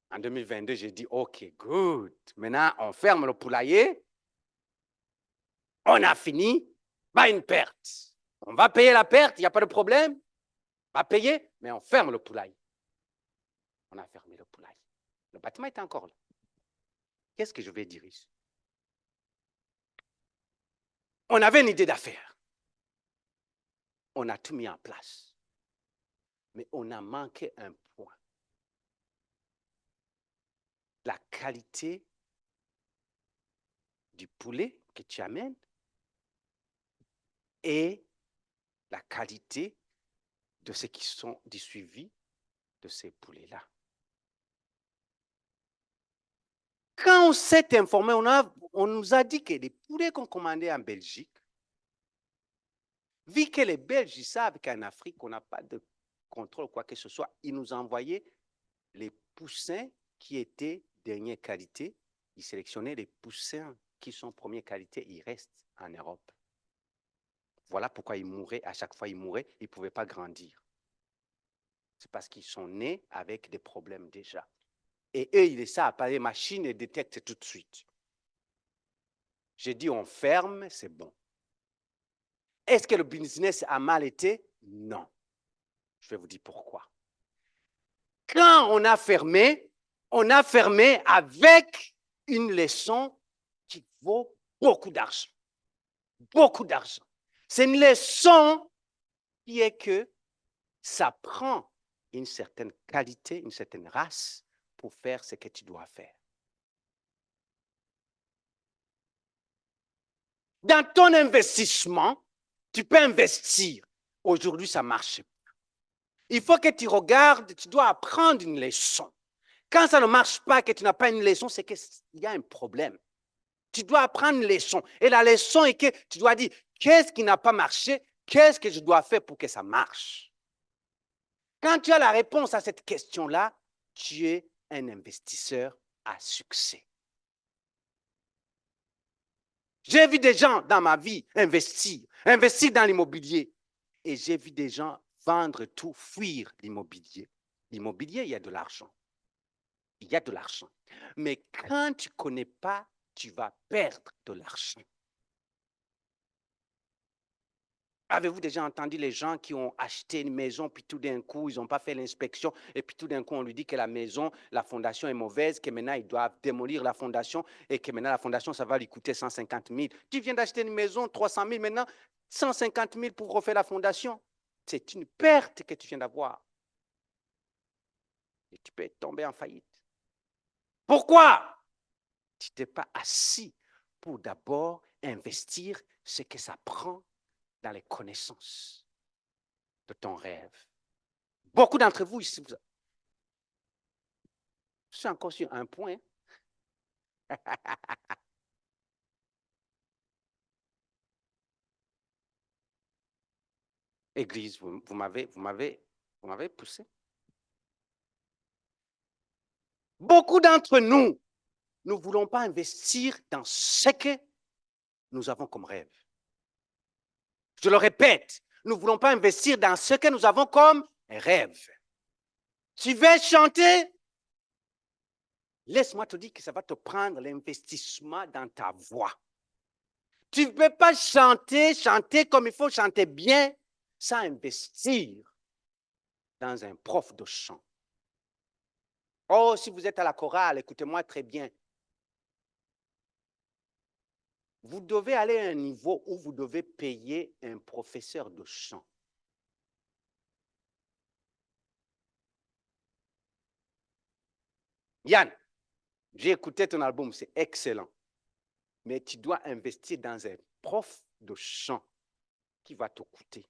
En 2022, j'ai dit, OK, good. Maintenant, on ferme le poulailler. On a fini par une perte. On va payer la perte, il n'y a pas de problème. On va payer, mais on ferme le poulailler. On a fermé le poulailler. Le bâtiment était encore là. Qu'est-ce que je vais dire ici? On avait une idée d'affaires. On a tout mis en place. Mais on a manqué un point. La qualité du poulet que tu amènes et la qualité de ceux qui sont du suivi de ces poulets-là. Quand on s'est informé, on nous a dit que les poulets qu'on commandait en Belgique, vu que les Belges savent qu'en Afrique, on n'a pas de contrôle ou quoi que ce soit, ils nous envoyaient les poussins qui étaient dernière qualité. Ils sélectionnaient les poussins qui sont première qualité, ils restent en Europe. Voilà pourquoi ils mouraient, à chaque fois ils mouraient, ils ne pouvaient pas grandir. C'est parce qu'ils sont nés avec des problèmes déjà. Et eux, ils savent, les machines les détectent tout de suite. J'ai dit, on ferme, c'est bon. Est-ce que le business a mal été? Non. Je vais vous dire pourquoi. Quand on a fermé avec une leçon qui vaut beaucoup d'argent. Beaucoup d'argent. C'est une leçon qui est que ça prend une certaine qualité, une certaine race pour faire ce que tu dois faire. Dans ton investissement, tu peux investir. Aujourd'hui, ça marche. Il faut que tu regardes, tu dois apprendre une leçon. Quand ça ne marche pas, que tu n'as pas une leçon, c'est qu'il y a un problème. Tu dois apprendre une leçon. Et la leçon est que tu dois dire, qu'est-ce qui n'a pas marché? Qu'est-ce que je dois faire pour que ça marche? Quand tu as la réponse à cette question-là, tu es un investisseur à succès. J'ai vu des gens dans ma vie investir dans l'immobilier. Et j'ai vu des gens vendre tout, fuir l'immobilier. L'immobilier, il y a de l'argent. Il y a de l'argent. Mais quand tu ne connais pas, tu vas perdre de l'argent. Avez-vous déjà entendu les gens qui ont acheté une maison, puis tout d'un coup, ils n'ont pas fait l'inspection, et puis tout d'un coup, on lui dit que la maison, la fondation est mauvaise, que maintenant, ils doivent démolir la fondation, et que maintenant, la fondation, ça va lui coûter 150 000. Tu viens d'acheter une maison, 300 000, maintenant, 150 000 pour refaire la fondation. C'est une perte que tu viens d'avoir. Et tu peux tomber en faillite. Pourquoi? Tu n'es pas assis pour d'abord investir ce que ça prend dans les connaissances de ton rêve. Beaucoup d'entre vous ici, je suis encore sur un point. Église, vous m'avez poussé. Beaucoup d'entre nous ne voulons pas investir dans ce que nous avons comme rêve. Je le répète, nous ne voulons pas investir dans ce que nous avons comme rêve. Tu veux chanter? Laisse-moi te dire que ça va te prendre l'investissement dans ta voix. Tu ne peux pas chanter comme il faut chanter bien, sans investir dans un prof de chant. Oh, si vous êtes à la chorale, écoutez-moi très bien. Vous devez aller à un niveau où vous devez payer un professeur de chant. Yann, j'ai écouté ton album, c'est excellent. Mais tu dois investir dans un prof de chant qui va te coûter.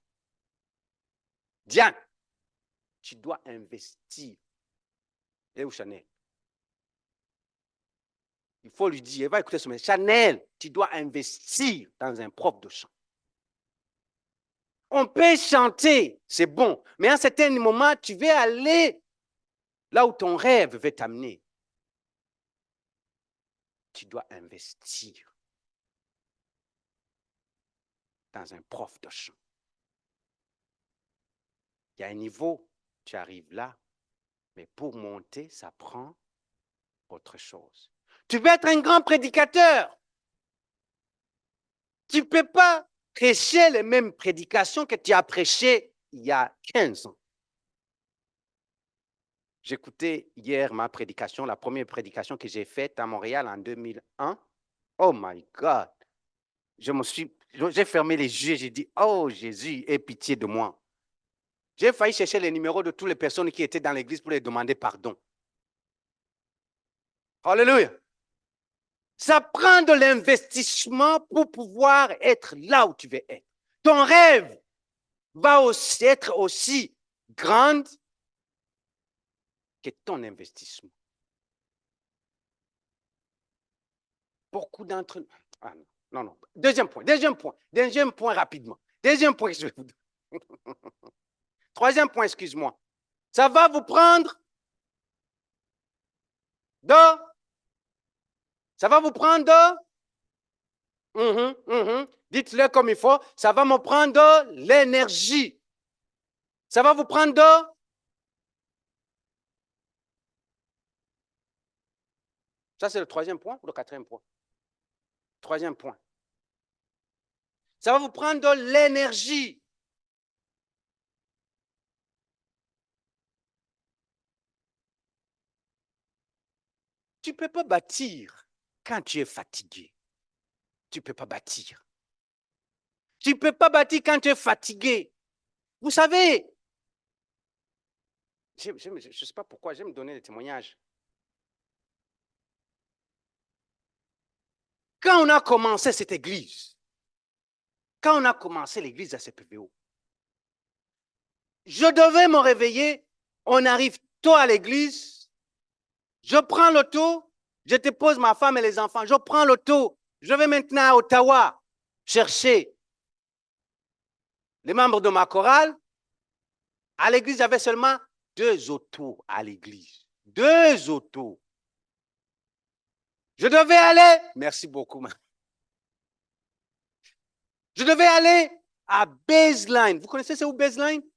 Diane, tu dois investir. Et où Chanel? Il faut lui dire, elle va écouter ce message. Chanel, tu dois investir dans un prof de chant. On peut chanter, c'est bon, mais à un certain moment, tu veux aller là où ton rêve veut t'amener. Tu dois investir dans un prof de chant. Il y a un niveau, tu arrives là, mais pour monter, ça prend autre chose. Tu veux être un grand prédicateur. Tu ne peux pas prêcher les mêmes prédications que tu as prêchées il y a 15 ans. J'écoutais hier ma prédication, la première prédication que j'ai faite à Montréal en 2001. Oh my God! J'ai fermé les yeux, j'ai dit, oh Jésus, aie pitié de moi. J'ai failli chercher les numéros de toutes les personnes qui étaient dans l'église pour les demander pardon. Alléluia! Ça prend de l'investissement pour pouvoir être là où tu veux être. Ton rêve va aussi être aussi grand que ton investissement. Beaucoup d'entre nous. Ah non, non. Deuxième point rapidement. Deuxième point que je vais vous donner. Troisième point, excuse-moi. Ça va vous prendre de. Ça va vous prendre de. Dites-le comme il faut. Ça va me prendre de l'énergie. Ça va vous prendre de. Ça, c'est le troisième point ou le quatrième point? Troisième point. Ça va vous prendre de l'énergie. Tu ne peux pas bâtir quand tu es fatigué. Tu ne peux pas bâtir. Tu ne peux pas bâtir quand tu es fatigué. Vous savez, je ne sais pas pourquoi, j'aime donner des témoignages. Quand on a commencé cette église, quand on a commencé l'église à CPVO, je devais me réveiller, on arrive tôt à l'église, je prends l'auto, je dépose ma femme et les enfants, je prends l'auto, je vais maintenant à Ottawa chercher les membres de ma chorale. À l'église, j'avais seulement 2 autos à l'église. 2 autos. Je devais aller, merci beaucoup, je devais aller à Baseline. Vous connaissez c'est où Baseline?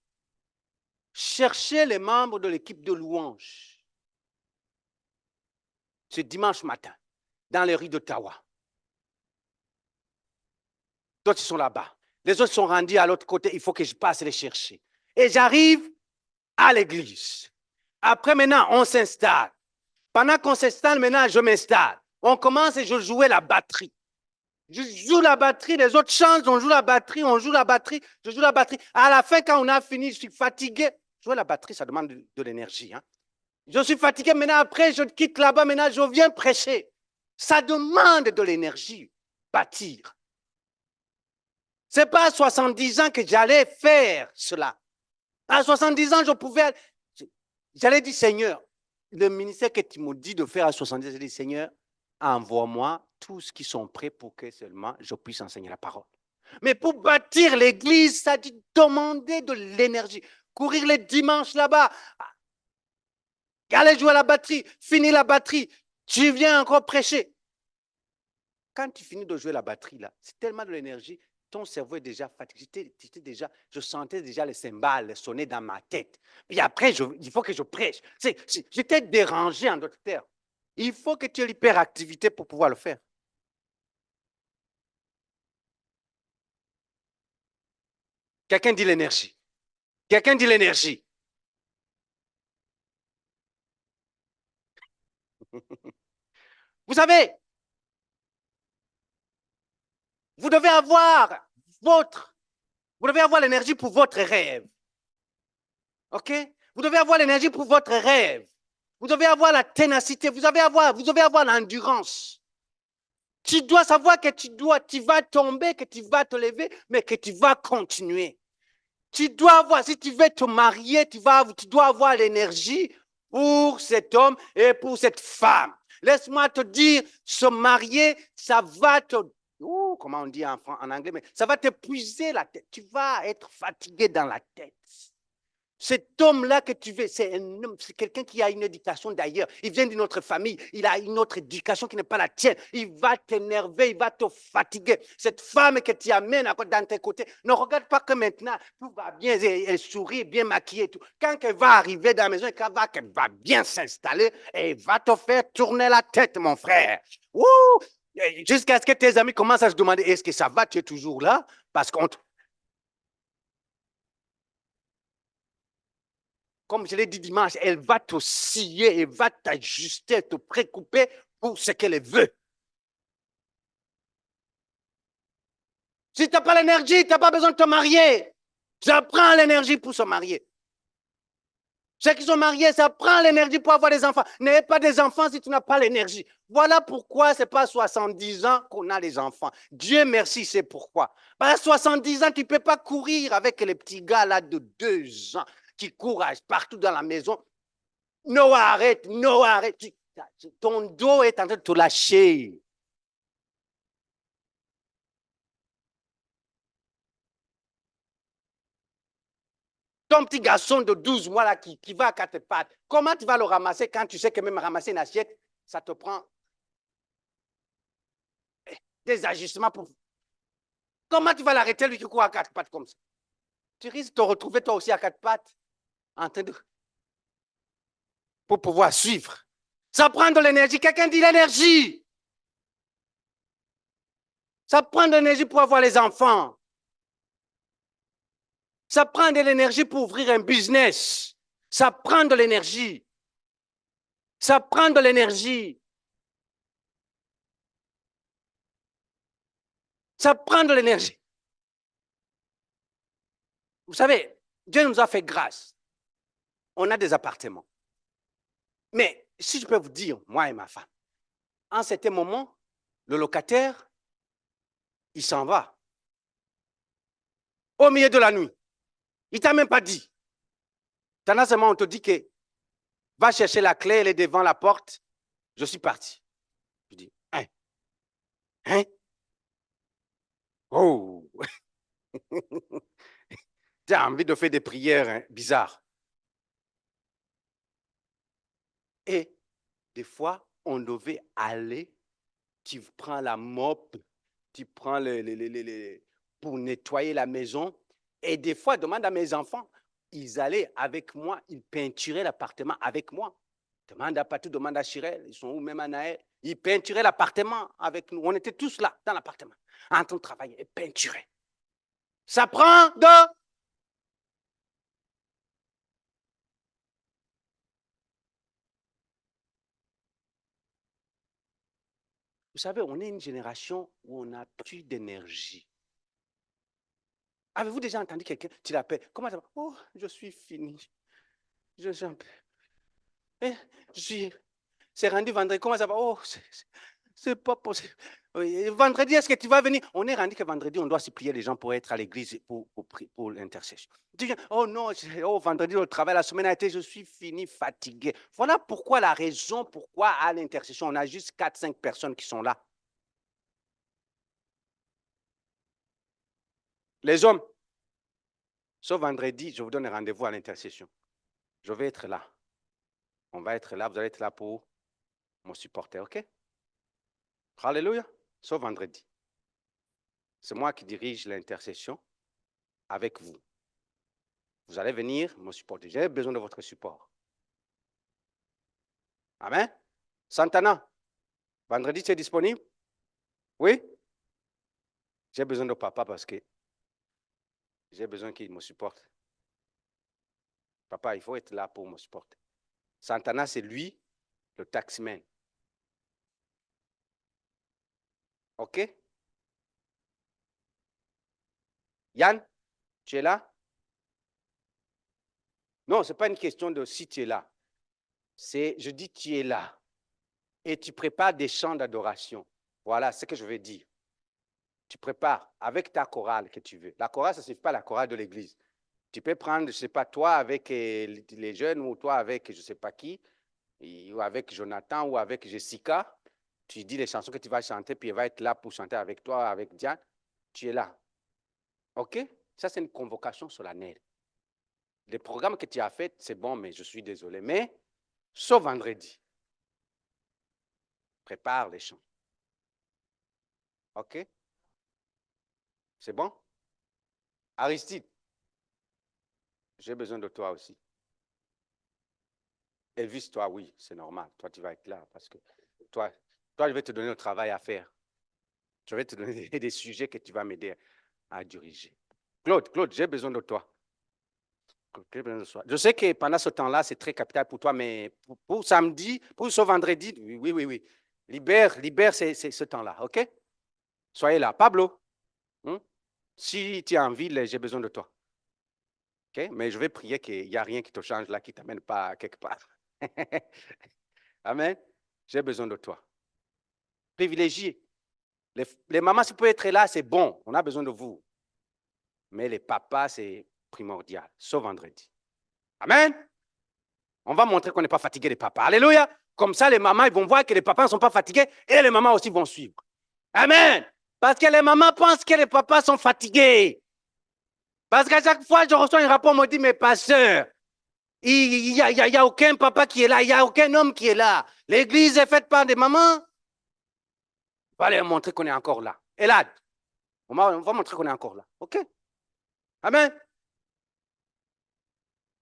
Chercher les membres de l'équipe de louange. C'est dimanche matin, dans les rues d'Ottawa. D'autres sont là-bas. Les autres sont rendus à l'autre côté. Il faut que je passe les chercher. Et j'arrive à l'église. Après, maintenant, on s'installe. Pendant qu'on s'installe, maintenant, je m'installe. On commence et je jouais la batterie. Je joue la batterie, les autres chantent, on joue la batterie, on joue la batterie, je joue la batterie. À la fin, quand on a fini, je suis fatigué. Jouer la batterie, ça demande de l'énergie. Hein. Je suis fatigué, maintenant après, je quitte là-bas, maintenant je viens prêcher. Ça demande de l'énergie, bâtir. Ce n'est pas à 70 ans que j'allais faire cela. À 70 ans, je pouvais... J'allais dire, Seigneur, le ministère que tu m'as dit de faire à 70 ans, j'ai dit, Seigneur, envoie-moi tous qui sont prêts pour que seulement je puisse enseigner la parole. Mais pour bâtir l'église, ça dit demander de l'énergie. Courir les dimanches là-bas, aller jouer à la batterie, finir la batterie, tu viens encore prêcher. Quand tu finis de jouer la batterie, là, c'est tellement de l'énergie, ton cerveau est déjà fatigué. Je sentais déjà les cymbales sonner dans ma tête. Puis après, il faut que je prêche. J'étais dérangé en d'autres termes. Il faut que tu aies l'hyperactivité pour pouvoir le faire. Quelqu'un dit l'énergie. Quelqu'un dit l'énergie. Vous savez, vous devez avoir l'énergie pour votre rêve. OK? Vous devez avoir l'énergie pour votre rêve. Vous devez avoir la ténacité. Vous devez avoir l'endurance. Tu dois savoir que tu vas tomber, que tu vas te lever, mais que tu vas continuer. Tu dois avoir, si tu veux te marier, tu dois avoir l'énergie pour cet homme et pour cette femme. Laisse-moi te dire, se marier, ça va te, comment on dit en anglais, mais ça va t'épuiser la tête. Tu vas être fatigué dans la tête. Cet homme-là que tu veux, c'est quelqu'un qui a une éducation d'ailleurs. Il vient d'une autre famille. Il a une autre éducation qui n'est pas la tienne. Il va t'énerver, il va te fatiguer. Cette femme que tu amènes dans tes côtés, ne regarde pas que maintenant tout va bien, elle sourit, bien maquillée. Tout. Quand elle va arriver dans la maison, qu'elle va bien s'installer, elle va te faire tourner la tête, mon frère. Ouh! Jusqu'à ce que tes amis commencent à se demander, est-ce que ça va, tu es toujours là? Parce qu'on comme je l'ai dit dimanche, elle va te scier, elle va t'ajuster, te précouper pour ce qu'elle veut. Si tu n'as pas l'énergie, tu n'as pas besoin de te marier. Ça prend l'énergie pour se marier. Ceux qui sont mariés, ça prend l'énergie pour avoir des enfants. N'ayez pas des enfants si tu n'as pas l'énergie. Voilà pourquoi ce n'est pas à 70 ans qu'on a les enfants. Dieu merci, c'est pourquoi. À 70 ans, tu ne peux pas courir avec les petits gars là de 2 ans qui courent partout dans la maison. Noah, arrête, Noah, arrête. Ton dos est en train de te lâcher. Ton petit garçon de 12 mois là qui va à quatre pattes, comment tu vas le ramasser quand tu sais que même ramasser une assiette, ça te prend des ajustements pour. Comment tu vas l'arrêter lui qui court à quatre pattes comme ça? Tu risques de te retrouver toi aussi à quatre pattes en train de. Pour pouvoir suivre. Ça prend de l'énergie. Quelqu'un dit l'énergie. Ça prend de l'énergie pour avoir les enfants. Ça prend de l'énergie pour ouvrir un business. Ça prend de l'énergie. Ça prend de l'énergie. Ça prend de l'énergie. Vous savez, Dieu nous a fait grâce. On a des appartements. Mais si je peux vous dire, moi et ma femme, en certain moment, le locataire, il s'en va. Au milieu de la nuit. Il ne t'a même pas dit. Pendant ce moment, on te dit que va chercher la clé, elle est devant la porte. Je suis parti. Je dis, hein? Hein? Oh! Tu as envie de faire des prières hein, bizarres. Et des fois, on devait aller, tu prends la mop, tu prends pour nettoyer la maison. Et des fois, demande à mes enfants, ils allaient avec moi, ils peinturaient l'appartement avec moi. Demande à Patou, demande à Chirel, ils sont où même à Naël. Ils peinturaient l'appartement avec nous. On était tous là, dans l'appartement, en train de travailler et peinturer. Ça prend de. Vous savez, on est une génération où on n'a plus d'énergie. Avez-vous déjà entendu quelqu'un, tu l'appelles, comment ça va? Oh, je suis fini. Je suis un peu. Eh, je suis. C'est rendu vendredi, comment ça va? Oh, c'est pas possible. Vendredi, est-ce que tu vas venir? On est rendu que vendredi, on doit supplier les gens pour être à l'église pour l'intercession. Oh non, oh, vendredi, le travail, la semaine a été, je suis fini, fatigué. Voilà pourquoi la raison pourquoi à l'intercession, on a juste 4-5 personnes qui sont là. Les hommes, ce vendredi, je vous donne rendez-vous à l'intercession. Je vais être là. On va être là, vous allez être là pour me supporter, OK? Alléluia. Ce vendredi. C'est moi qui dirige l'intercession avec vous. Vous allez venir me supporter. J'ai besoin de votre support. Amen. Santana, vendredi, tu es disponible? Oui? J'ai besoin de papa parce que j'ai besoin qu'il me supporte. Papa, il faut être là pour me supporter. Santana, c'est lui, le taximan. OK? Yann, tu es là? Non, ce n'est pas une question de si tu es là. C'est, je dis tu es là. Et tu prépares des chants d'adoration. Voilà ce que je veux dire. Tu prépares avec ta chorale que tu veux. La chorale, ça ne suffit pas la chorale de l'église. Tu peux prendre, je ne sais pas, toi avec les jeunes ou toi avec je ne sais pas qui, ou avec Jonathan ou avec Jessica. Tu dis les chansons que tu vas chanter, puis elle va être là pour chanter avec toi, avec Diane. Tu es là. OK? Ça, c'est une convocation solennelle. Les programmes que tu as faits, c'est bon, mais je suis désolé. Mais, sauf vendredi, prépare les chants. OK? C'est bon? Aristide, j'ai besoin de toi aussi. Elvis, toi, oui, c'est normal. Toi, tu vas être là parce que toi, je vais te donner le travail à faire. Je vais te donner des sujets que tu vas m'aider à diriger. Claude, j'ai besoin de toi. Je sais que pendant ce temps-là, c'est très capital pour toi, mais pour samedi, pour ce vendredi, oui. Libère ce temps-là, OK? Soyez là. Pablo, si tu es en ville, j'ai besoin de toi. OK? Mais je vais prier qu'il n'y a rien qui te change là, qui ne t'amène pas quelque part. Amen. J'ai besoin de toi. Privilégié. Les mamans, si vous pouvez être là, c'est bon. On a besoin de vous. Mais les papas, c'est primordial. Sauf vendredi. Amen. On va montrer qu'on n'est pas fatigué les papas. Alléluia. Comme ça, les mamans, ils vont voir que les papas ne sont pas fatigués et les mamans aussi vont suivre. Amen. Parce que les mamans pensent que les papas sont fatigués. Parce qu'à chaque fois, je reçois un rapport, on me dit, mais pasteur, il n'y a aucun papa qui est là, il n'y a aucun homme qui est là. L'église est faite par des mamans. On va leur montrer qu'on est encore là. Et là, on va montrer qu'on est encore là. OK? Amen.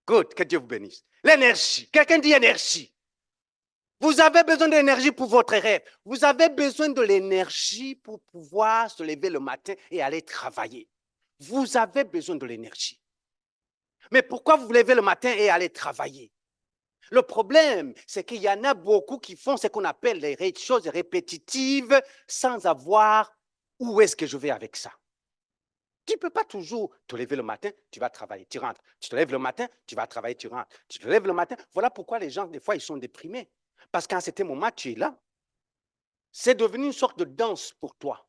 Good, que Dieu vous bénisse. L'énergie. Quelqu'un dit énergie. Vous avez besoin d'énergie pour votre rêve. Vous avez besoin de l'énergie pour pouvoir se lever le matin et aller travailler. Vous avez besoin de l'énergie. Mais pourquoi vous vous levez le matin et allez travailler? Le problème, c'est qu'il y en a beaucoup qui font ce qu'on appelle les choses répétitives sans avoir où est-ce que je vais avec ça. Tu ne peux pas toujours te lever le matin, tu vas travailler, tu rentres. Tu te lèves le matin, tu vas travailler, tu rentres. Tu te lèves le matin. Voilà pourquoi les gens, des fois, ils sont déprimés. Parce qu'à un certain moment, tu es là. C'est devenu une sorte de danse pour toi.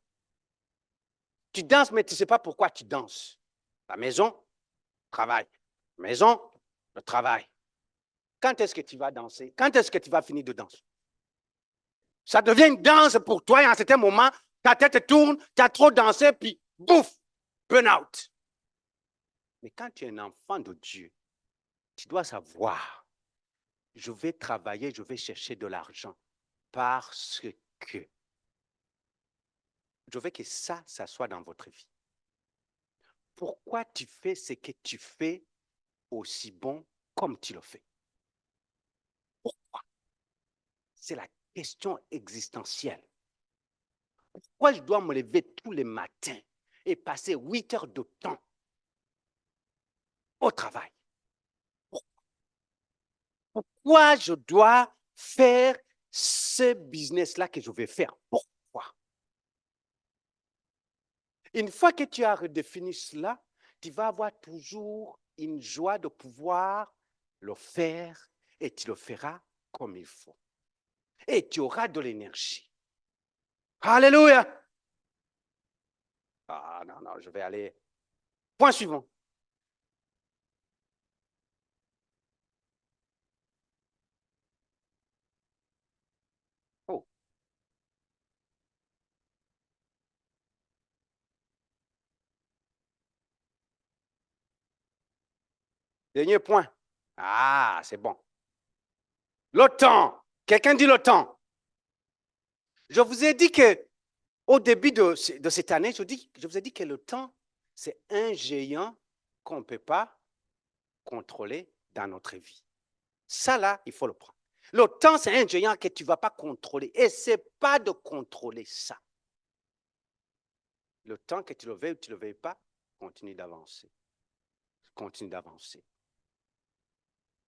Tu danses, mais tu ne sais pas pourquoi tu danses. La maison, travail. Maison, le travail. Quand est-ce que tu vas danser? Quand est-ce que tu vas finir de danser? Ça devient une danse pour toi et à un certain moment, ta tête tourne, tu as trop dansé, puis bouf, burn-out. Mais quand tu es un enfant de Dieu, tu dois savoir, je vais travailler, je vais chercher de l'argent parce que je veux que ça soit dans votre vie. Pourquoi tu fais ce que tu fais aussi bon comme tu le fais? Pourquoi? C'est la question existentielle. Pourquoi je dois me lever tous les matins et passer 8 heures de temps au travail? Pourquoi je dois faire ce business-là que je vais faire? Pourquoi? Une fois que tu as redéfini cela, tu vas avoir toujours une joie de pouvoir le faire et tu le feras comme il faut. Et tu auras de l'énergie. Alléluia! Ah non, je vais aller. Point suivant. Oh. Dernier point. Ah, c'est bon. Le temps. Quelqu'un dit le temps. Je vous ai dit que au début de cette année, je vous ai dit que le temps, c'est un géant qu'on ne peut pas contrôler dans notre vie. Ça, là, il faut le prendre. Le temps, c'est un géant que tu ne vas pas contrôler. Et ce n'est pas de contrôler ça. Le temps que tu le veuilles ou tu ne le veuilles pas, continue d'avancer. Continue d'avancer.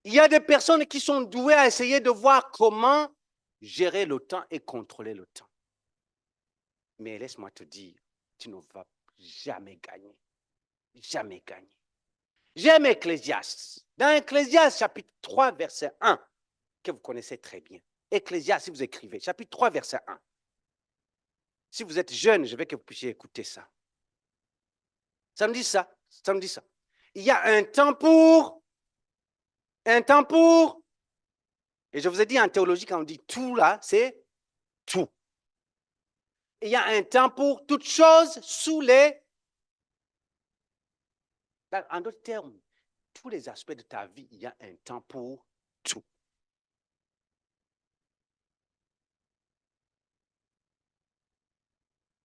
Il y a des personnes qui sont douées à essayer de voir comment gérer le temps et contrôler le temps. Mais laisse-moi te dire, tu ne vas jamais gagner. Jamais gagner. J'aime Ecclésiaste. Dans Ecclésiaste, chapitre 3, verset 1, que vous connaissez très bien. Ecclésiaste, si vous écrivez, chapitre 3, verset 1. Si vous êtes jeune, je veux que vous puissiez écouter ça. Ça me dit ça. Ça me dit ça. Il y a un temps pour, et je vous ai dit en théologie, quand on dit tout là, c'est tout. Il y a un temps pour toute chose sous les, en d'autres termes, tous les aspects de ta vie, il y a un temps pour tout.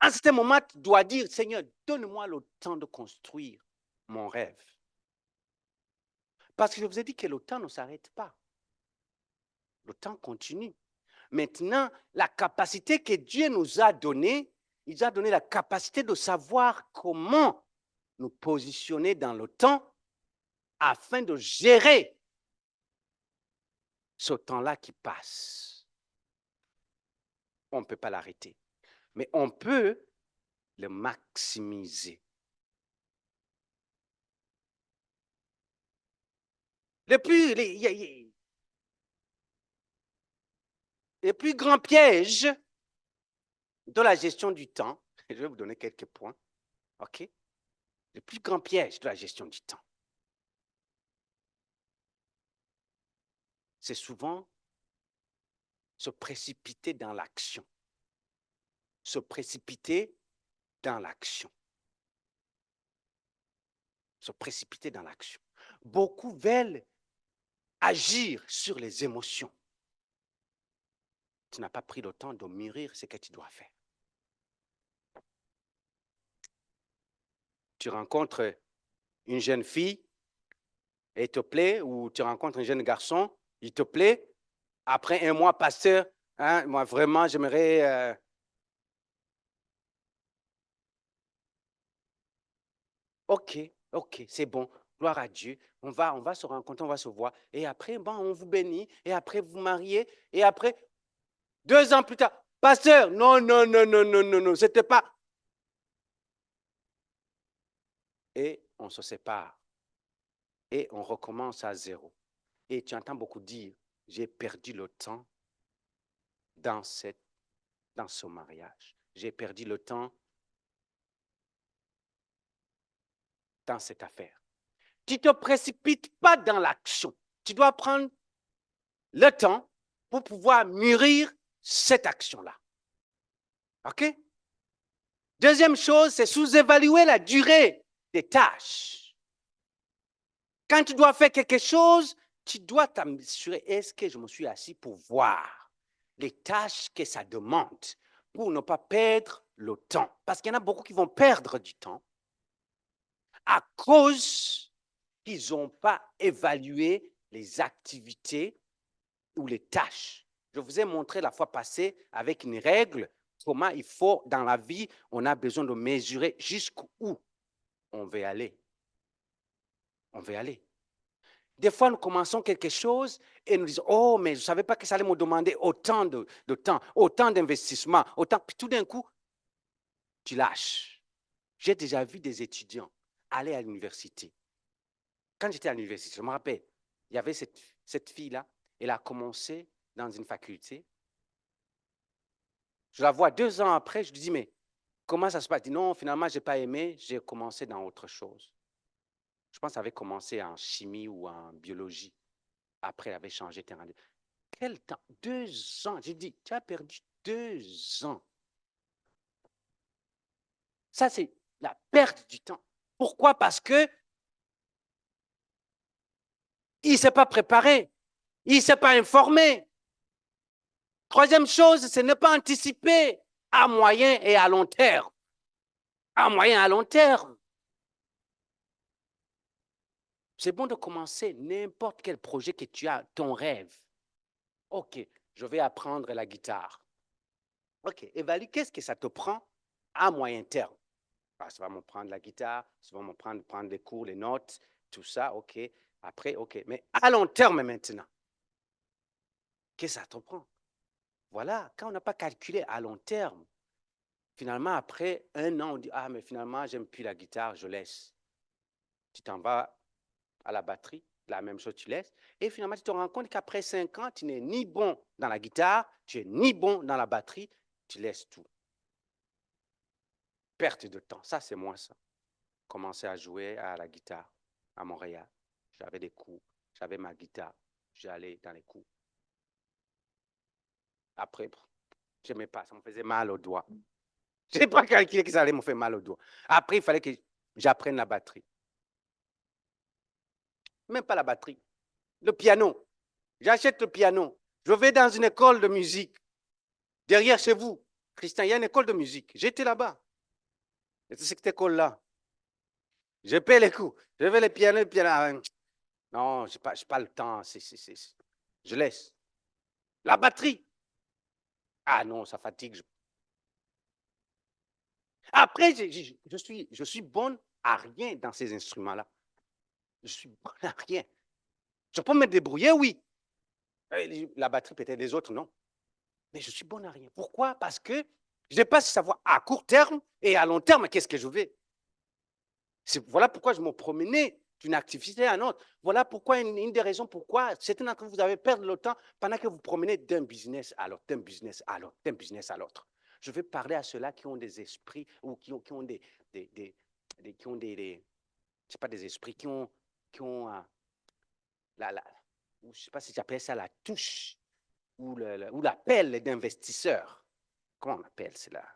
À un certain moment, tu dois dire, Seigneur, donne-moi le temps de construire mon rêve. Parce que je vous ai dit que le temps ne s'arrête pas. Le temps continue. Maintenant, la capacité que Dieu nous a donnée, il nous a donné la capacité de savoir comment nous positionner dans le temps afin de gérer ce temps-là qui passe. On ne peut pas l'arrêter, mais on peut le maximiser. Le plus grand piège de la gestion du temps, je vais vous donner quelques points, ok? Le plus grand piège de la gestion du temps, c'est souvent se précipiter dans l'action. Se précipiter dans l'action. Se précipiter dans l'action. Beaucoup veulent agir sur les émotions. Tu n'as pas pris le temps de mûrir ce que tu dois faire. Tu rencontres une jeune fille, et il te plaît, ou tu rencontres un jeune garçon, il te plaît. Après un mois, pasteur, hein, moi vraiment, j'aimerais... Ok, c'est bon. Gloire à Dieu. On va se rencontrer, on va se voir. Et après, bon, on vous bénit. Et après, vous mariez. Et après, 2 ans plus tard, pasteur, non, c'était pas. Et on se sépare. Et on recommence à zéro. Et tu entends beaucoup dire, j'ai perdu le temps dans ce mariage. J'ai perdu le temps dans cette affaire. Tu ne te précipites pas dans l'action. Tu dois prendre le temps pour pouvoir mûrir cette action-là. OK? Deuxième chose, c'est sous-évaluer la durée des tâches. Quand tu dois faire quelque chose, tu dois t'assurer, est-ce que je me suis assis pour voir les tâches que ça demande pour ne pas perdre le temps. Parce qu'il y en a beaucoup qui vont perdre du temps à cause qu'ils n'ont pas évalué les activités ou les tâches. Je vous ai montré la fois passée avec une règle, comment il faut, dans la vie, on a besoin de mesurer jusqu'où on veut aller. On veut aller. Des fois, nous commençons quelque chose et nous disons, oh, mais je ne savais pas que ça allait me demander autant de temps, autant d'investissement, autant. Puis tout d'un coup, tu lâches. J'ai déjà vu des étudiants aller à l'université. Quand j'étais à l'université, je me rappelle, il y avait cette fille-là, elle a commencé dans une faculté. Je la vois 2 ans après, je lui dis, mais comment ça se passe? Elle dit, non, finalement, je n'ai pas aimé, j'ai commencé dans autre chose. Je pense qu'elle avait commencé en chimie ou en biologie. Après, elle avait changé de terrain. Quel temps? 2 ans. J'ai dit, tu as perdu 2 ans. Ça, c'est la perte du temps. Pourquoi? Parce que il ne s'est pas préparé. Il ne s'est pas informé. Troisième chose, c'est ne pas anticiper à moyen et à long terme. À moyen et à long terme. C'est bon de commencer n'importe quel projet que tu as, ton rêve. OK, je vais apprendre la guitare. OK, évalue qu'est-ce que ça te prend à moyen terme. Ah, ça va me prendre la guitare, ça va me prendre les cours, les notes, tout ça, OK. Après, OK. Mais à long terme maintenant, qu'est-ce que ça te prend? Voilà, quand on n'a pas calculé à long terme, Finalement, après un an, on dit, ah, mais finalement, j'aime plus la guitare, je laisse. Tu t'en vas à la batterie, la même chose, tu laisses. Et finalement, tu te rends compte qu'après 5 ans, tu n'es ni bon dans la guitare, tu es ni bon dans la batterie, tu laisses tout. Perte de temps, ça, c'est moi, ça. Commencer à jouer à la guitare à Montréal. J'avais des cours, j'avais ma guitare, j'allais dans les cours. Après, je n'aimais pas, ça me faisait mal aux doigts. Je n'ai pas calculé que ça allait me faire mal aux doigts. Après, il fallait que j'apprenne la batterie. Même pas la batterie, le piano. J'achète le piano. Je vais dans une école de musique. Derrière chez vous, Christian, il y a une école de musique. J'étais là-bas. C'est cette école-là. Je paie les cours. Je vais les pianos, Non, je n'ai pas le temps. Je laisse. La batterie. Ah non, ça fatigue. Après, je suis bonne à rien dans ces instruments-là. Je suis bonne à rien. Je peux me débrouiller, oui. La batterie, peut-être les autres, non. Mais je suis bonne à rien. Pourquoi? Parce que je n'ai pas savoir à court terme et à long terme, qu'est-ce que je veux. Voilà pourquoi je me promenais d'une activité à une autre. Voilà pourquoi, une des raisons pourquoi certains d'entre vous avez perdu le temps pendant que vous promenez d'un business à l'autre, d'un business à l'autre, d'un business à l'autre. Je vais parler à ceux-là qui ont des esprits ou qui ont c'est pas des esprits, qui ont je ne sais pas si j'appelle ça la touche ou l'appel d'investisseur. Comment on appelle cela?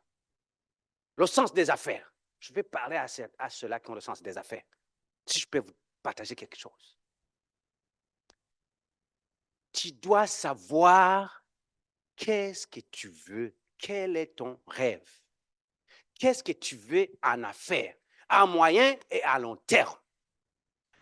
Le sens des affaires. Je vais parler à ceux-là qui ont le sens des affaires. Si je peux vous partager quelque chose. Tu dois savoir qu'est-ce que tu veux, quel est ton rêve. Qu'est-ce que tu veux en affaires, à moyen et à long terme.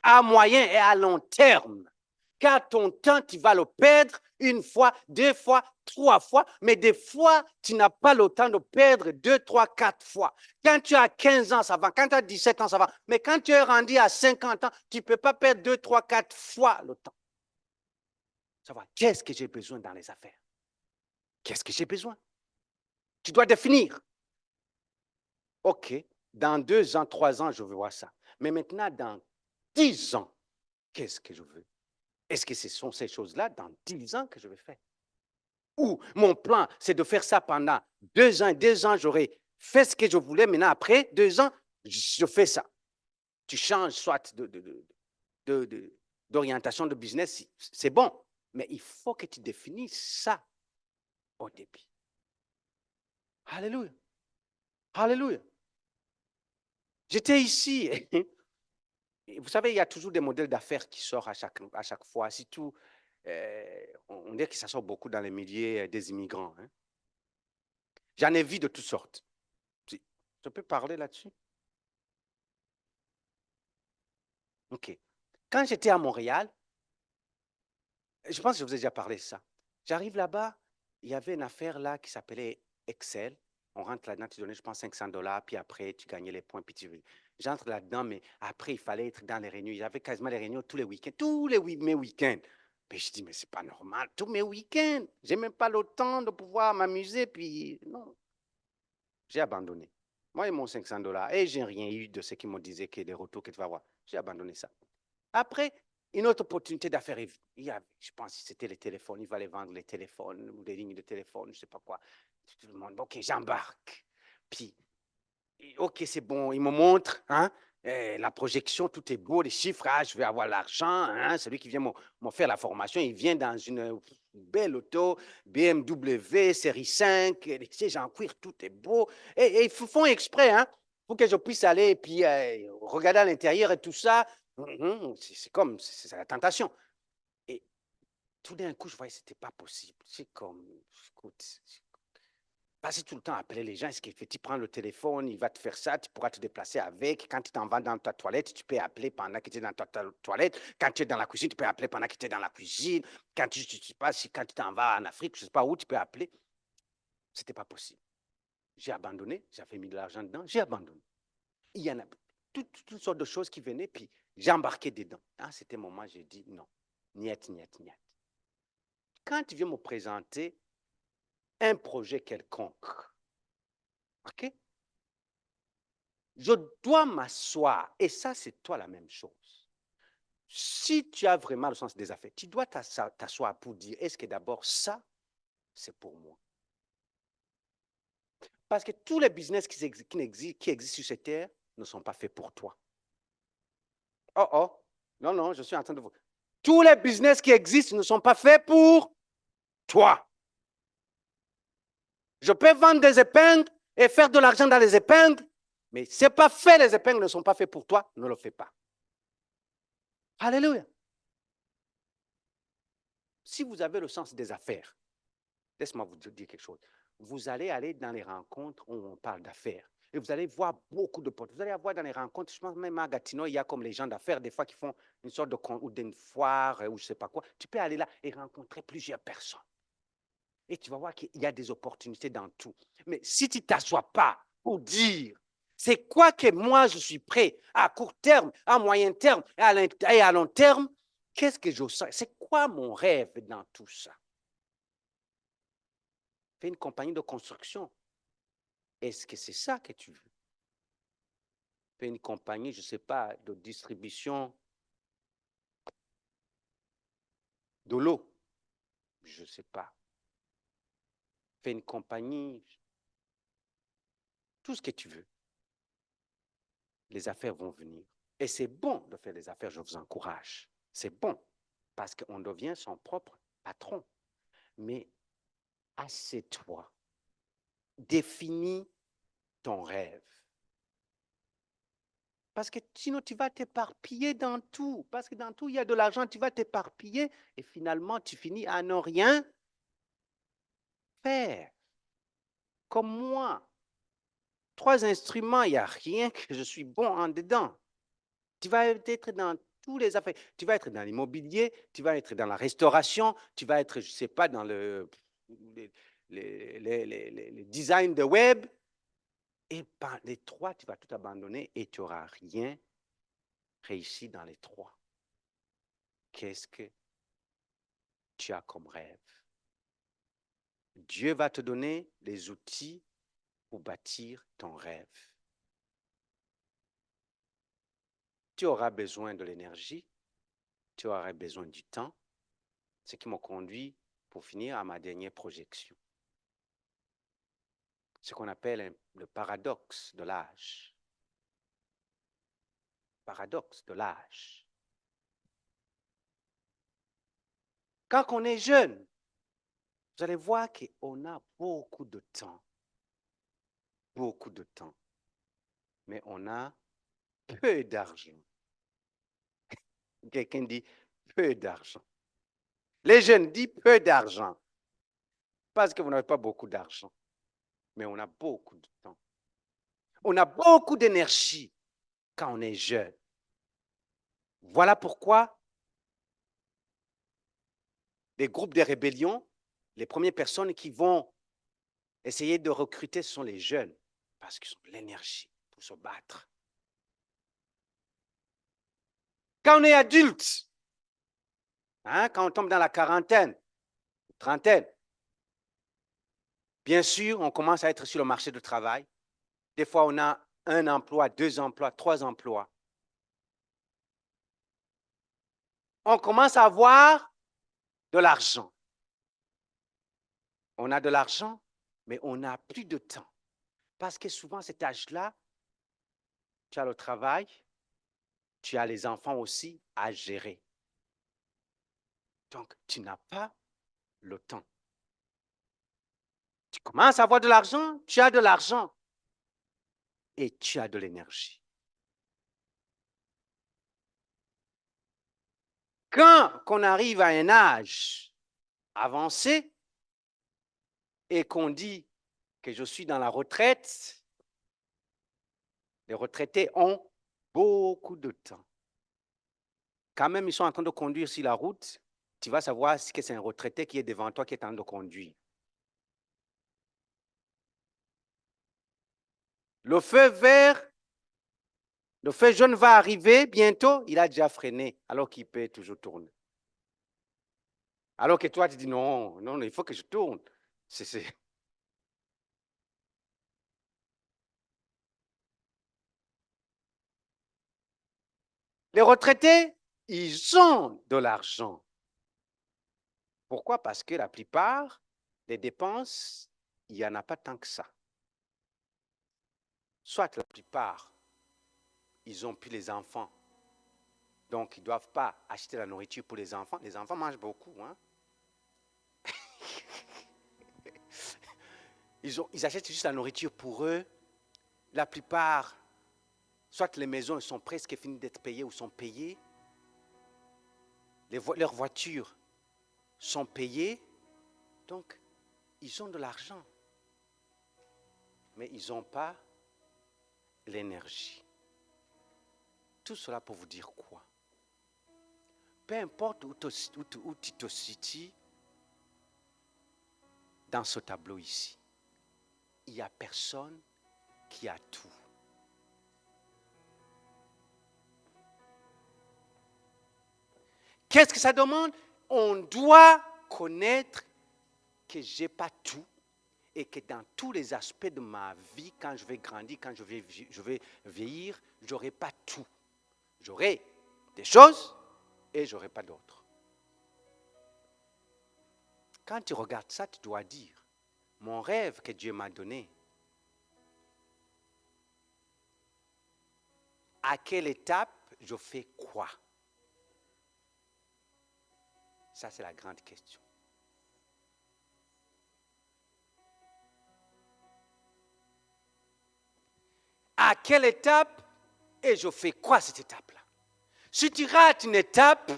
À moyen et à long terme. Car ton temps, tu vas le perdre une fois, 2 fois, 3 fois, mais des fois, tu n'as pas le temps de perdre 2, 3, 4 fois. Quand tu as 15 ans, ça va. Quand tu as 17 ans, ça va. Mais quand tu es rendu à 50 ans, tu ne peux pas perdre 2, 3, 4 fois le temps. Ça va. Qu'est-ce que j'ai besoin dans les affaires? Qu'est-ce que j'ai besoin? Tu dois définir. OK, dans 2 ans, 3 ans, je veux voir ça. Mais maintenant, dans 10 ans, qu'est-ce que je veux? Est-ce que ce sont ces choses-là dans 10 ans que je vais faire? Ou mon plan, c'est de faire ça pendant 2 ans. Et 2 ans, j'aurai fait ce que je voulais. Maintenant, après 2 ans, je fais ça. Tu changes soit d'orientation de business, c'est bon. Mais il faut que tu définisses ça au début. Alléluia. Alléluia. J'étais ici. Vous savez, il y a toujours des modèles d'affaires qui sortent à chaque fois. Surtout, on dit que ça sort beaucoup dans les milieux des immigrants. Hein. J'en ai vu de toutes sortes. Je peux parler là-dessus? OK. Quand j'étais à Montréal, je pense que je vous ai déjà parlé de ça. J'arrive là-bas, il y avait une affaire là qui s'appelait Excel. On rentre là-dedans, tu donnais, je pense, $500, puis après, tu gagnais les points, puis j'entre là-dedans, mais après, il fallait être dans les réunions. Il y avait quasiment les réunions tous les week-ends, mes week-ends. Mais je dis, mais c'est pas normal, tous mes week-ends. J'ai même pas le temps de pouvoir m'amuser, puis non. J'ai abandonné. Moi, ils m'ont $500 et j'ai rien eu de ce qu'ils me disaient que les retours que tu vas avoir. J'ai abandonné ça. Après, une autre opportunité d'affaires, je pense que c'était les téléphones, il fallait vendre les téléphones ou des lignes de téléphone, je ne sais pas quoi. Tout le monde, OK, j'embarque. Puis, OK, c'est bon, il me montre, hein, la projection, tout est beau, les chiffres, ah, je vais avoir l'argent, hein, celui qui vient me faire la formation, il vient dans une belle auto, BMW, série 5, les sièges en cuir, tout est beau. Et ils font exprès, hein, pour que je puisse aller et puis regarder à l'intérieur et tout ça. C'est comme, c'est la tentation. Et tout d'un coup, je voyais que ce n'était pas possible. C'est comme, écoute, passer tout le temps à appeler les gens, est-ce qu'il fait, tu prends le téléphone, il va te faire ça, tu pourras te déplacer avec. Quand tu t'en vas dans ta toilette, tu peux appeler pendant que tu es dans ta toilette. Quand tu es dans la cuisine, tu peux appeler pendant que tu es dans la cuisine. Quand tu sais pas si quand tu t'en vas en Afrique, je ne sais pas où, tu peux appeler. Ce n'était pas possible. J'ai abandonné, j'avais mis de l'argent dedans, j'ai abandonné. Il y en a toutes sortes de choses qui venaient, puis j'ai embarqué dedans. À cet moment, j'ai dit non, niet, niet, niet. Quand tu viens me présenter un projet quelconque, OK? Je dois m'asseoir. Et ça, c'est toi la même chose. Si tu as vraiment le sens des affaires, tu dois t'asseoir pour dire, est-ce que d'abord ça, c'est pour moi? Parce que tous les business qui existent sur cette terre ne sont pas faits pour toi. Oh, oh, non, non, je suis en train de vous... Tous les business qui existent ne sont pas faits pour toi. Je peux vendre des épingles et faire de l'argent dans les épingles, mais c'est pas fait, les épingles ne sont pas faits pour toi, ne le fais pas. Alléluia. Si vous avez le sens des affaires, laisse-moi vous dire quelque chose. Vous allez aller dans les rencontres où on parle d'affaires. Et vous allez voir beaucoup de portes. Vous allez avoir dans les rencontres, je pense même à Gatineau, il y a comme les gens d'affaires, des fois qui font une sorte de ou d'une foire ou je ne sais pas quoi. Tu peux aller là et rencontrer plusieurs personnes. Et tu vas voir qu'il y a des opportunités dans tout. Mais si tu ne t'assois pas pour dire, c'est quoi que moi je suis prêt à court terme, à moyen terme et à long terme, qu'est-ce que je sens? C'est quoi mon rêve dans tout ça? Fais une compagnie de construction. Est-ce que c'est ça que tu veux? Fais une compagnie, je ne sais pas, de distribution de l'eau. Je ne sais pas. Fais une compagnie, tout ce que tu veux. Les affaires vont venir. Et c'est bon de faire des affaires, je vous encourage. C'est bon, parce qu'on devient son propre patron. Mais assieds-toi. Définis ton rêve. Parce que sinon, tu vas t'éparpiller dans tout. Parce que dans tout, il y a de l'argent, tu vas t'éparpiller et finalement, tu finis à ne rien faire. Comme moi. 3 instruments, il n'y a rien que je suis bon en dedans. Tu vas être dans tous les affaires. Tu vas être dans l'immobilier, tu vas être dans la restauration, tu vas être, je ne sais pas, dans le design de web. Et par les 3, tu vas tout abandonner et tu n'auras rien réussi dans les 3. Qu'est-ce que tu as comme rêve? Dieu va te donner les outils pour bâtir ton rêve. Tu auras besoin de l'énergie, tu auras besoin du temps, ce qui m'a conduit, pour finir, à ma dernière projection. Ce qu'on appelle le paradoxe de l'âge. Paradoxe de l'âge. Quand on est jeune, vous allez voir qu'on a beaucoup de temps. Beaucoup de temps. Mais on a peu d'argent. Quelqu'un dit peu d'argent. Les jeunes disent peu d'argent. Parce que vous n'avez pas beaucoup d'argent. Mais on a beaucoup de temps. On a beaucoup d'énergie quand on est jeune. Voilà pourquoi les groupes de rébellion, les premières personnes qui vont essayer de recruter, ce sont les jeunes, parce qu'ils ont l'énergie pour se battre. Quand on est adulte, quand on tombe dans la quarantaine, trentaine, bien sûr, on commence à être sur le marché du travail. Des fois, on a 1 emploi, 2 emplois, 3 emplois. On commence à avoir de l'argent. On a de l'argent, mais on n'a plus de temps. Parce que souvent, à cet âge-là, tu as le travail, tu as les enfants aussi à gérer. Donc, tu n'as pas le temps. Tu commences à avoir de l'argent, tu as de l'argent et tu as de l'énergie. Quand on arrive à un âge avancé et qu'on dit que je suis dans la retraite, les retraités ont beaucoup de temps. Quand même, ils sont en train de conduire sur la route, tu vas savoir que c'est un retraité qui est devant toi qui est en train de conduire. Le feu vert, le feu jaune va arriver bientôt, il a déjà freiné, alors qu'il peut toujours tourner. Alors que toi, tu dis non, non, il faut que je tourne. Les retraités, ils ont de l'argent. Pourquoi? Parce que la plupart des dépenses, il n'y en a pas tant que ça. Soit la plupart, ils ont plus les enfants. Donc, ils ne doivent pas acheter la nourriture pour les enfants. Les enfants mangent beaucoup. Hein? Ils achètent juste la nourriture pour eux. La plupart, soit les maisons sont presque finies d'être payées ou sont payées. Leurs voitures sont payées. Donc, ils ont de l'argent. Mais ils n'ont pas l'énergie. Tout cela pour vous dire quoi? Peu importe où tu te situes dans ce tableau ici, il n'y a personne qui a tout. Qu'est-ce que ça demande? On doit connaître que je n'ai pas tout et que dans tous les aspects de ma vie, quand je vais grandir, quand je vais vieillir, je n'aurai pas tout. J'aurai des choses et je n'aurai pas d'autres. Quand tu regardes ça, tu dois dire, mon rêve que Dieu m'a donné, à quelle étape je fais quoi? Ça, c'est la grande question. À quelle étape et je fais quoi cette étape-là? Si tu rates une étape,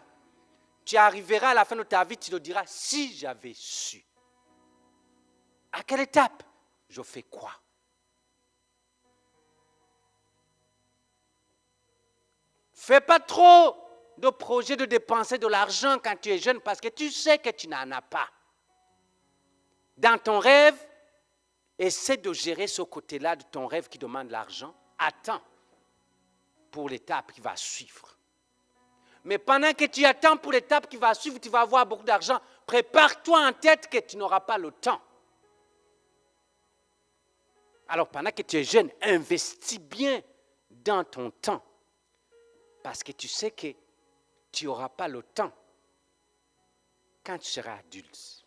tu arriveras à la fin de ta vie, tu te diras, si j'avais su. À quelle étape je fais quoi? Fais pas trop de projets de dépenser de l'argent quand tu es jeune parce que tu sais que tu n'en as pas. Dans ton rêve, essaie de gérer ce côté-là de ton rêve qui demande l'argent. Attends pour l'étape qui va suivre. Mais pendant que tu attends pour l'étape qui va suivre, tu vas avoir beaucoup d'argent. Prépare-toi en tête que tu n'auras pas le temps. Alors pendant que tu es jeune, investis bien dans ton temps. Parce que tu sais que tu n'auras pas le temps quand tu seras adulte.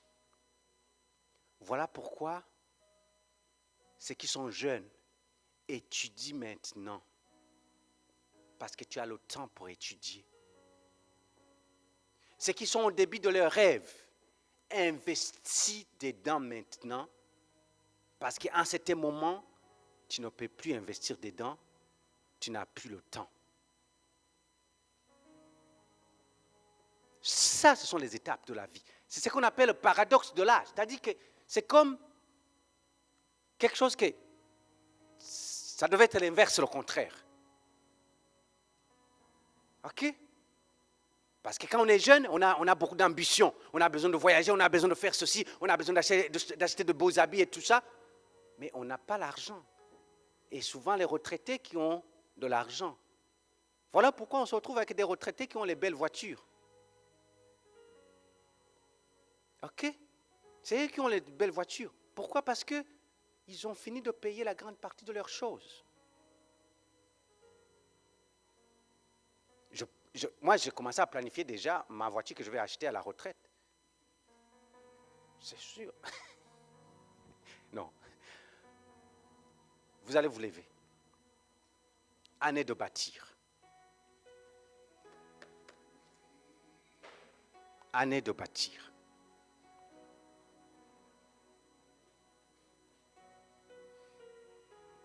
Voilà pourquoi ceux qui sont jeunes étudient maintenant. Parce que tu as le temps pour étudier. Ceux qui sont au début de leur rêve, investis dedans maintenant. Parce qu'en ce moment, tu ne peux plus investir dedans. Tu n'as plus le temps. Ça, ce sont les étapes de la vie. C'est ce qu'on appelle le paradoxe de l'âge. C'est-à-dire que c'est comme quelque chose que ça devait être l'inverse, le contraire. OK? Parce que quand on est jeune, on a beaucoup d'ambition. On a besoin de voyager, on a besoin de faire ceci, on a besoin d'acheter de beaux habits et tout ça. Mais on n'a pas l'argent. Et souvent, les retraités qui ont de l'argent. Voilà pourquoi on se retrouve avec des retraités qui ont les belles voitures. OK? C'est eux qui ont les belles voitures. Pourquoi? Parce qu'ils ont fini de payer la grande partie de leurs choses. Moi, j'ai commencé à planifier déjà ma voiture que je vais acheter à la retraite. C'est sûr. Non. Vous allez vous lever. Année de bâtir. Année de bâtir.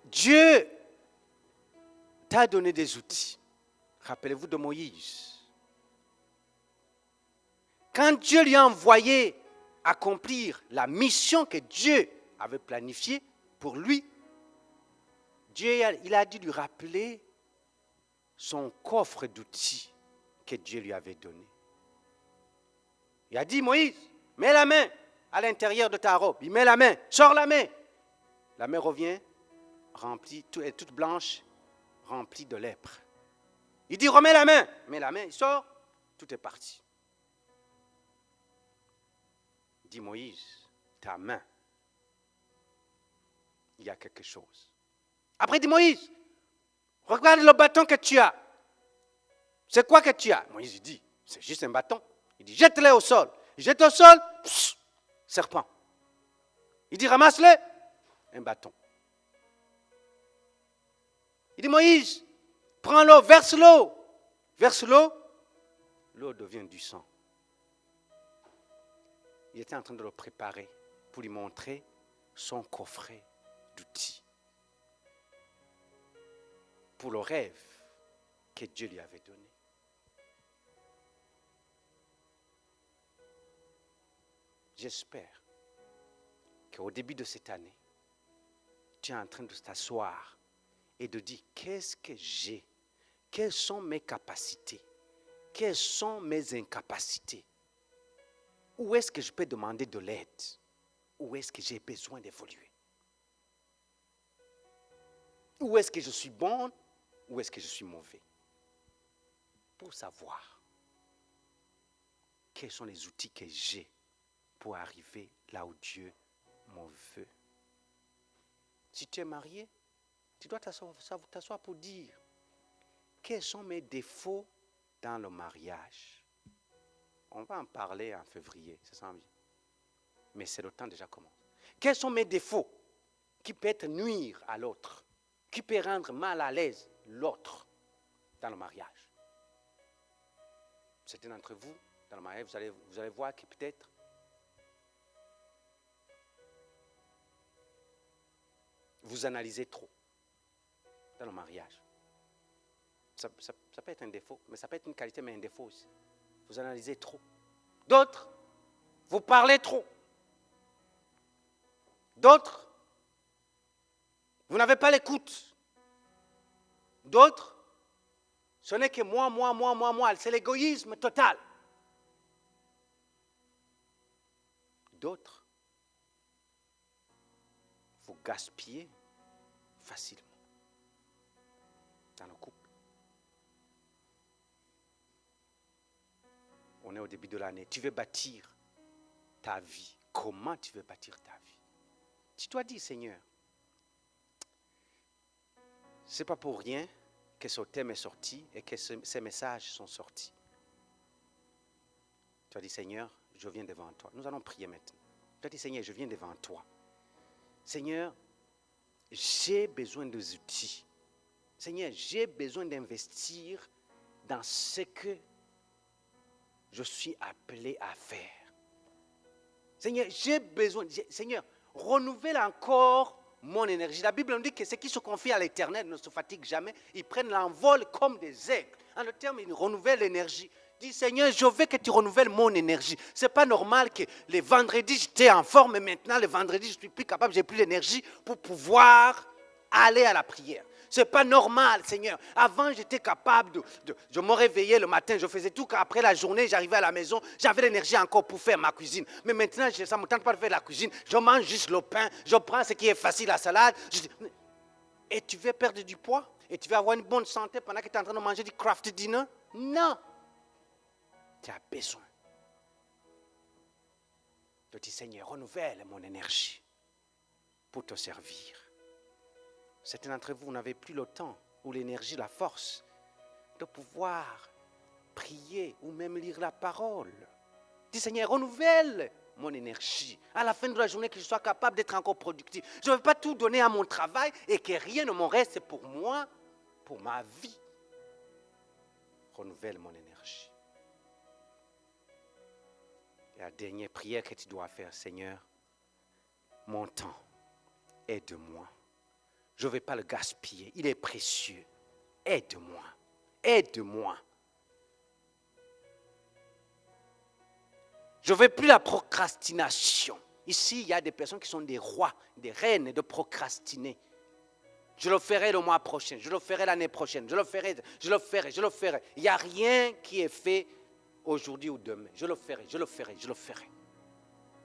Dieu t'a donné des outils. Rappelez-vous de Moïse. Quand Dieu lui a envoyé accomplir la mission que Dieu avait planifiée pour lui, il a dû lui rappeler son coffre d'outils que Dieu lui avait donné. Il a dit, Moïse, mets la main à l'intérieur de ta robe. Il met la main, sors la main. La main revient remplie, toute blanche, remplie de lèpre. Il dit, remets la main. Mets la main, il sort, tout est parti. Il dit, Moïse, ta main, il y a quelque chose. Après, il dit, Moïse, regarde le bâton que tu as. C'est quoi que tu as? Moïse dit, c'est juste un bâton. Il dit, jette-le au sol. Il jette au sol, pss, serpent. Il dit, ramasse-le, un bâton. Il dit, Moïse, prends l'eau, verse l'eau. Verse l'eau, l'eau devient du sang. Il était en train de le préparer pour lui montrer son coffret d'outils. Pour le rêve que Dieu lui avait donné. J'espère qu'au début de cette année, tu es en train de t'asseoir et de dire, qu'est-ce que j'ai? Quelles sont mes capacités? Quelles sont mes incapacités? Où est-ce que je peux demander de l'aide? Où est-ce que j'ai besoin d'évoluer? Où est-ce que je suis bon? Où est-ce que je suis mauvais? Pour savoir quels sont les outils que j'ai pour arriver là où Dieu m'en veut. Si tu es marié, tu dois t'asseoir pour dire quels sont mes défauts dans le mariage. On va en parler en février, ça sent bien. Mais c'est le temps déjà commence. Quels sont mes défauts qui peuvent nuire à l'autre, qui peuvent rendre mal à l'aise l'autre dans le mariage? Certains d'entre vous, dans le mariage, vous allez voir que peut-être vous analysez trop dans le mariage. Ça peut être un défaut, mais ça peut être une qualité, mais un défaut aussi. Vous analysez trop. D'autres, vous parlez trop. D'autres, vous n'avez pas l'écoute. D'autres, ce n'est que moi. C'est l'égoïsme total. D'autres, vous gaspillez facilement dans le couple. On est au début de l'année. Tu veux bâtir ta vie. Comment tu veux bâtir ta vie? Tu dois dire, Seigneur, ce n'est pas pour rien que ce thème est sorti et que ces messages sont sortis. Tu as dit, Seigneur, je viens devant toi. Nous allons prier maintenant. Tu as dit, Seigneur, je viens devant toi. Seigneur, j'ai besoin des outils. Seigneur, j'ai besoin d'investir dans ce que je suis appelé à faire. Seigneur, j'ai besoin, Seigneur, renouvelle encore mon énergie. La Bible nous dit que ceux qui se confient à l'Éternel ne se fatiguent jamais. Ils prennent l'envol comme des aigles. En le terme, ils renouvellent l'énergie. Dis, Seigneur, je veux que tu renouvelles mon énergie. Ce n'est pas normal que les vendredis, j'étais en forme, mais maintenant, les vendredis, je ne suis plus capable, je n'ai plus l'énergie pour pouvoir aller à la prière. Ce n'est pas normal, Seigneur. Avant, j'étais capable je me réveillais le matin, je faisais tout. Après la journée, j'arrivais à la maison, j'avais l'énergie encore pour faire ma cuisine. Mais maintenant, ça ne me tente pas de faire la cuisine. Je mange juste le pain, je prends ce qui est facile, la salade. Et tu veux perdre du poids? Et tu veux avoir une bonne santé pendant que tu es en train de manger du craft dinner? Non. Tu as besoin de dire, Seigneur, renouvelle mon énergie pour te servir. Certains d'entre vous n'avez plus le temps ou l'énergie, la force de pouvoir prier ou même lire la parole. Dis, Seigneur, renouvelle mon énergie. À la fin de la journée, que je sois capable d'être encore productif. Je ne veux pas tout donner à mon travail et que rien ne m'en reste pour moi, pour ma vie. Renouvelle mon énergie. Et la dernière prière que tu dois faire, Seigneur, mon temps, aide-moi. Je ne vais pas le gaspiller. Il est précieux. Aide-moi. Aide-moi. Je ne veux plus la procrastination. Ici, il y a des personnes qui sont des rois, des reines de procrastiner. Je le ferai le mois prochain. Je le ferai l'année prochaine. Je le ferai. Il n'y a rien qui est fait aujourd'hui ou demain. Je le ferai.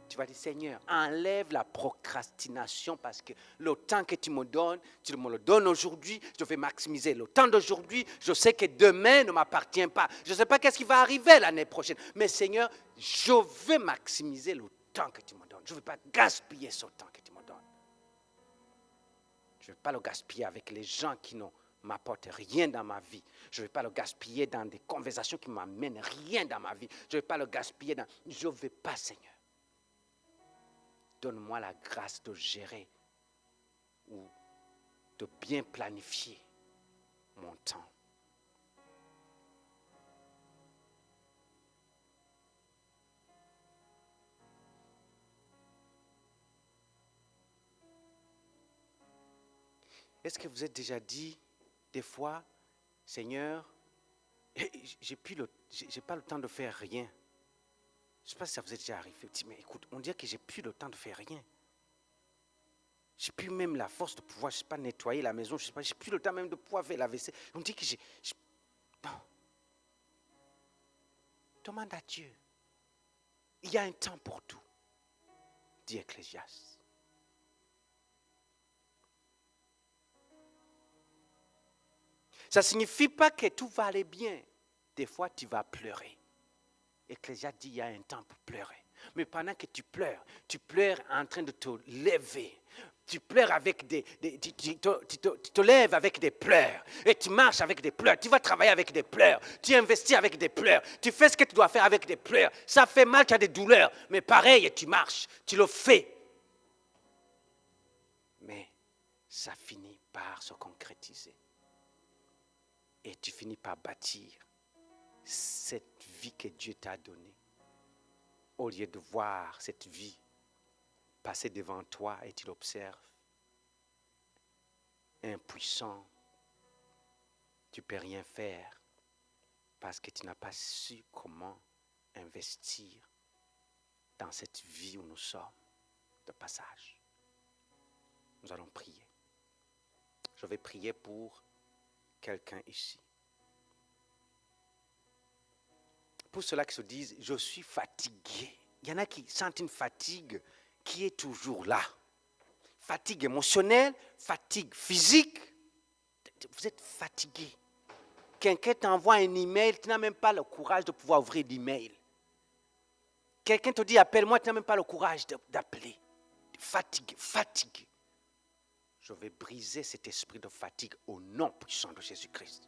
Tu vas dire, Seigneur, enlève la procrastination parce que le temps que tu me donnes, tu me le donnes aujourd'hui, je vais maximiser le temps d'aujourd'hui. Je sais que demain ne m'appartient pas. Je ne sais pas qu'est-ce qui va arriver l'année prochaine. Mais Seigneur, je veux maximiser le temps que tu me donnes. Je ne veux pas gaspiller ce temps que tu me donnes. Je ne veux pas le gaspiller avec les gens qui ne m'apporte rien dans ma vie. Je ne vais pas le gaspiller dans des conversations qui ne m'amènent rien dans ma vie. Je ne vais pas le gaspiller dans... Je ne veux pas, Seigneur. Donne-moi la grâce de gérer ou de bien planifier mon temps. Est-ce que vous êtes déjà dit, des fois, Seigneur, j'ai pas le temps de faire rien. Je ne sais pas si ça vous est déjà arrivé. Mais écoute, on dirait que j'ai plus le temps de faire rien. J'ai plus même la force de pouvoir, je ne sais pas, nettoyer la maison. Je sais pas, j'ai plus le temps même de pouvoir faire la vaisselle. On dit que non. Demande à Dieu. Il y a un temps pour tout, dit Ecclésiaste. Ça ne signifie pas que tout va aller bien. Des fois, tu vas pleurer. Ecclésiaste dit qu'il y a un temps pour pleurer. Mais pendant que tu pleures en train de te lever. Tu pleures avec tu te lèves avec des pleurs. Et tu marches avec des pleurs. Tu vas travailler avec des pleurs. Tu investis avec des pleurs. Tu fais ce que tu dois faire avec des pleurs. Ça fait mal, tu as des douleurs. Mais pareil, tu marches. Tu le fais. Mais ça finit par se concrétiser. Et tu finis par bâtir cette vie que Dieu t'a donnée. Au lieu de voir cette vie passer devant toi et tu l'observes, impuissant, tu ne peux rien faire parce que tu n'as pas su comment investir dans cette vie où nous sommes de passage. Nous allons prier. Je vais prier pour quelqu'un ici. Pour ceux-là qui se disent, je suis fatigué. Il y en a qui sentent une fatigue qui est toujours là. Fatigue émotionnelle, fatigue physique. Vous êtes fatigué. Quelqu'un t'envoie un email, tu n'as même pas le courage de pouvoir ouvrir l'email. Quelqu'un te dit, appelle-moi, tu n'as même pas le courage d'appeler. Fatigué. Je vais briser cet esprit de fatigue au nom puissant de Jésus-Christ.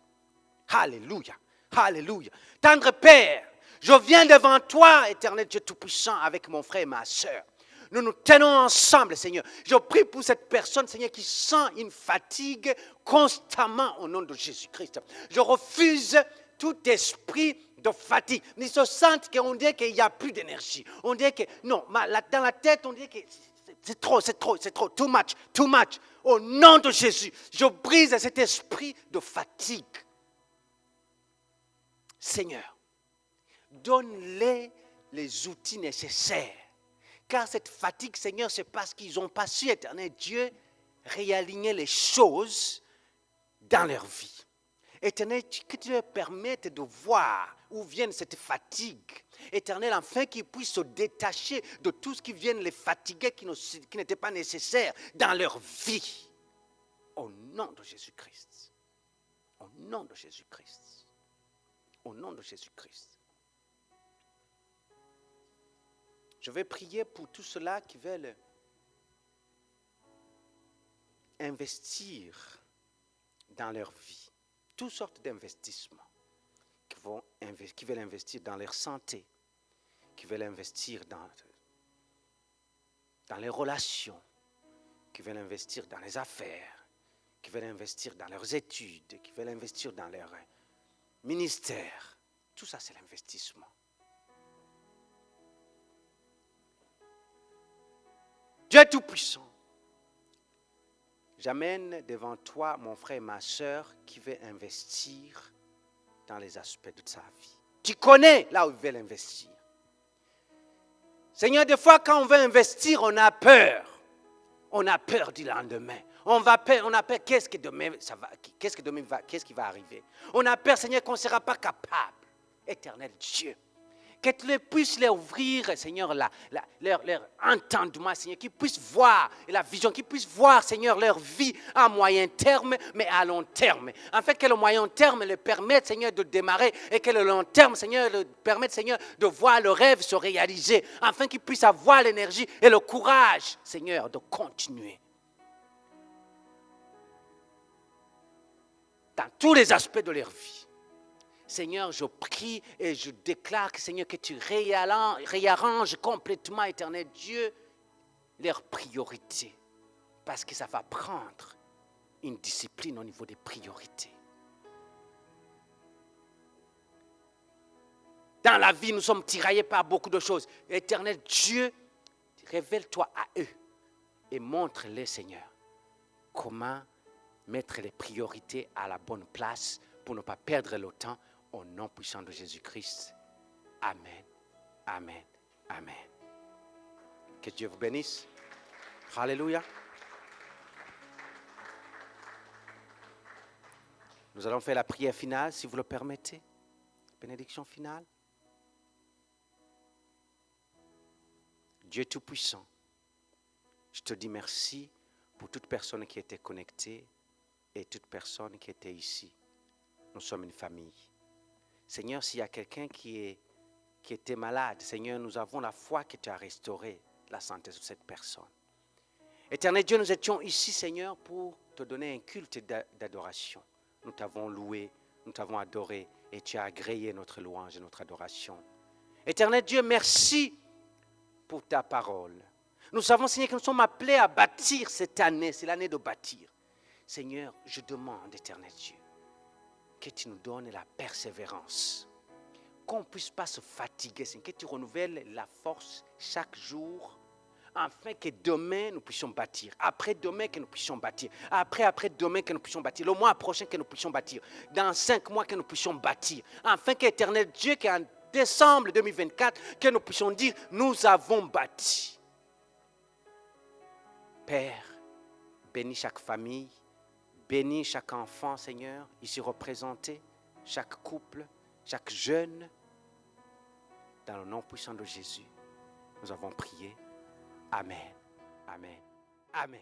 Alléluia. Alléluia. Tendre Père, je viens devant toi, éternel Dieu Tout-Puissant, avec mon frère et ma soeur. Nous nous tenons ensemble, Seigneur. Je prie pour cette personne, Seigneur, qui sent une fatigue constamment au nom de Jésus-Christ. Je refuse tout esprit de fatigue. Ils se sentent qu'on dirait qu'il n'y a plus d'énergie. On dirait que, non, dans la tête, on dirait que c'est trop, too much. Au nom de Jésus, je brise cet esprit de fatigue. Seigneur, donne-les les outils nécessaires. Car cette fatigue, Seigneur, c'est parce qu'ils n'ont pas su, éternel Dieu, réaligner les choses dans leur vie. Éternel, que tu leur permettes de voir où vient cette fatigue. Éternel, afin qu'ils puissent se détacher de tout ce qui vient les fatiguer, qui n'était pas nécessaire dans leur vie. Au nom de Jésus-Christ. Au nom de Jésus-Christ. Au nom de Jésus-Christ. Je vais prier pour tous ceux-là qui veulent investir dans leur vie. Toutes sortes d'investissements. Qui veulent investir dans leur santé. Qui veulent investir dans les relations. Qui veulent investir dans les affaires. Qui veulent investir dans leurs études. Qui veulent investir dans leur ministère. Tout ça, c'est l'investissement. Dieu Tout-Puissant, j'amène devant toi mon frère et ma soeur qui veut investir dans les aspects de sa vie. Tu connais là où ils veulent investir. Seigneur, des fois quand on veut investir, on a peur. On a peur du lendemain. On a peur, qu'est-ce qui va arriver. On a peur, Seigneur, qu'on ne sera pas capable. Éternel Dieu. Que tu puisses leur ouvrir, Seigneur, leur entendement, Seigneur, qu'ils puissent voir la vision, qu'ils puissent voir, Seigneur, leur vie à moyen terme, mais à long terme. En fait, que le moyen terme leur permette, Seigneur, de démarrer et que le long terme, Seigneur, leur permette, Seigneur, de voir le rêve se réaliser, afin qu'ils puissent avoir l'énergie et le courage, Seigneur, de continuer. dans tous les aspects de leur vie. Seigneur, je prie et je déclare que, Seigneur, que tu réarranges complètement, éternel Dieu, leurs priorités. Parce que ça va prendre une discipline au niveau des priorités. Dans la vie, nous sommes tiraillés par beaucoup de choses. Éternel Dieu, révèle-toi à eux et montre-les, Seigneur, comment mettre les priorités à la bonne place pour ne pas perdre le temps au nom puissant de Jésus-Christ. Amen, amen, amen. Que Dieu vous bénisse. Alléluia. Nous allons faire la prière finale, si vous le permettez. Bénédiction finale. Dieu Tout-Puissant, je te dis merci pour toute personne qui était connectée et toute personne qui était ici. Nous sommes une famille. Seigneur, s'il y a quelqu'un qui était malade, Seigneur, nous avons la foi que tu as restauré la santé de cette personne. Éternel Dieu, nous étions ici, Seigneur, pour te donner un culte d'adoration. Nous t'avons loué, nous t'avons adoré et tu as agréé notre louange et notre adoration. Éternel Dieu, merci pour ta parole. Nous savons, Seigneur, que nous sommes appelés à bâtir cette année. C'est l'année de bâtir. Seigneur, je demande, éternel Dieu, que tu nous donnes la persévérance. Qu'on ne puisse pas se fatiguer, Seigneur, que tu renouvelles la force chaque jour, afin que demain nous puissions bâtir. Après-demain que nous puissions bâtir. Après-demain que nous puissions bâtir. Le mois prochain que nous puissions bâtir. Dans 5 mois que nous puissions bâtir. Afin qu'éternel Dieu, qu'en décembre 2024, que nous puissions dire, nous avons bâti. Père, bénis chaque famille, bénis chaque enfant, Seigneur, ici représenté, chaque couple, chaque jeune, dans le nom puissant de Jésus. Nous avons prié. Amen. Amen. Amen.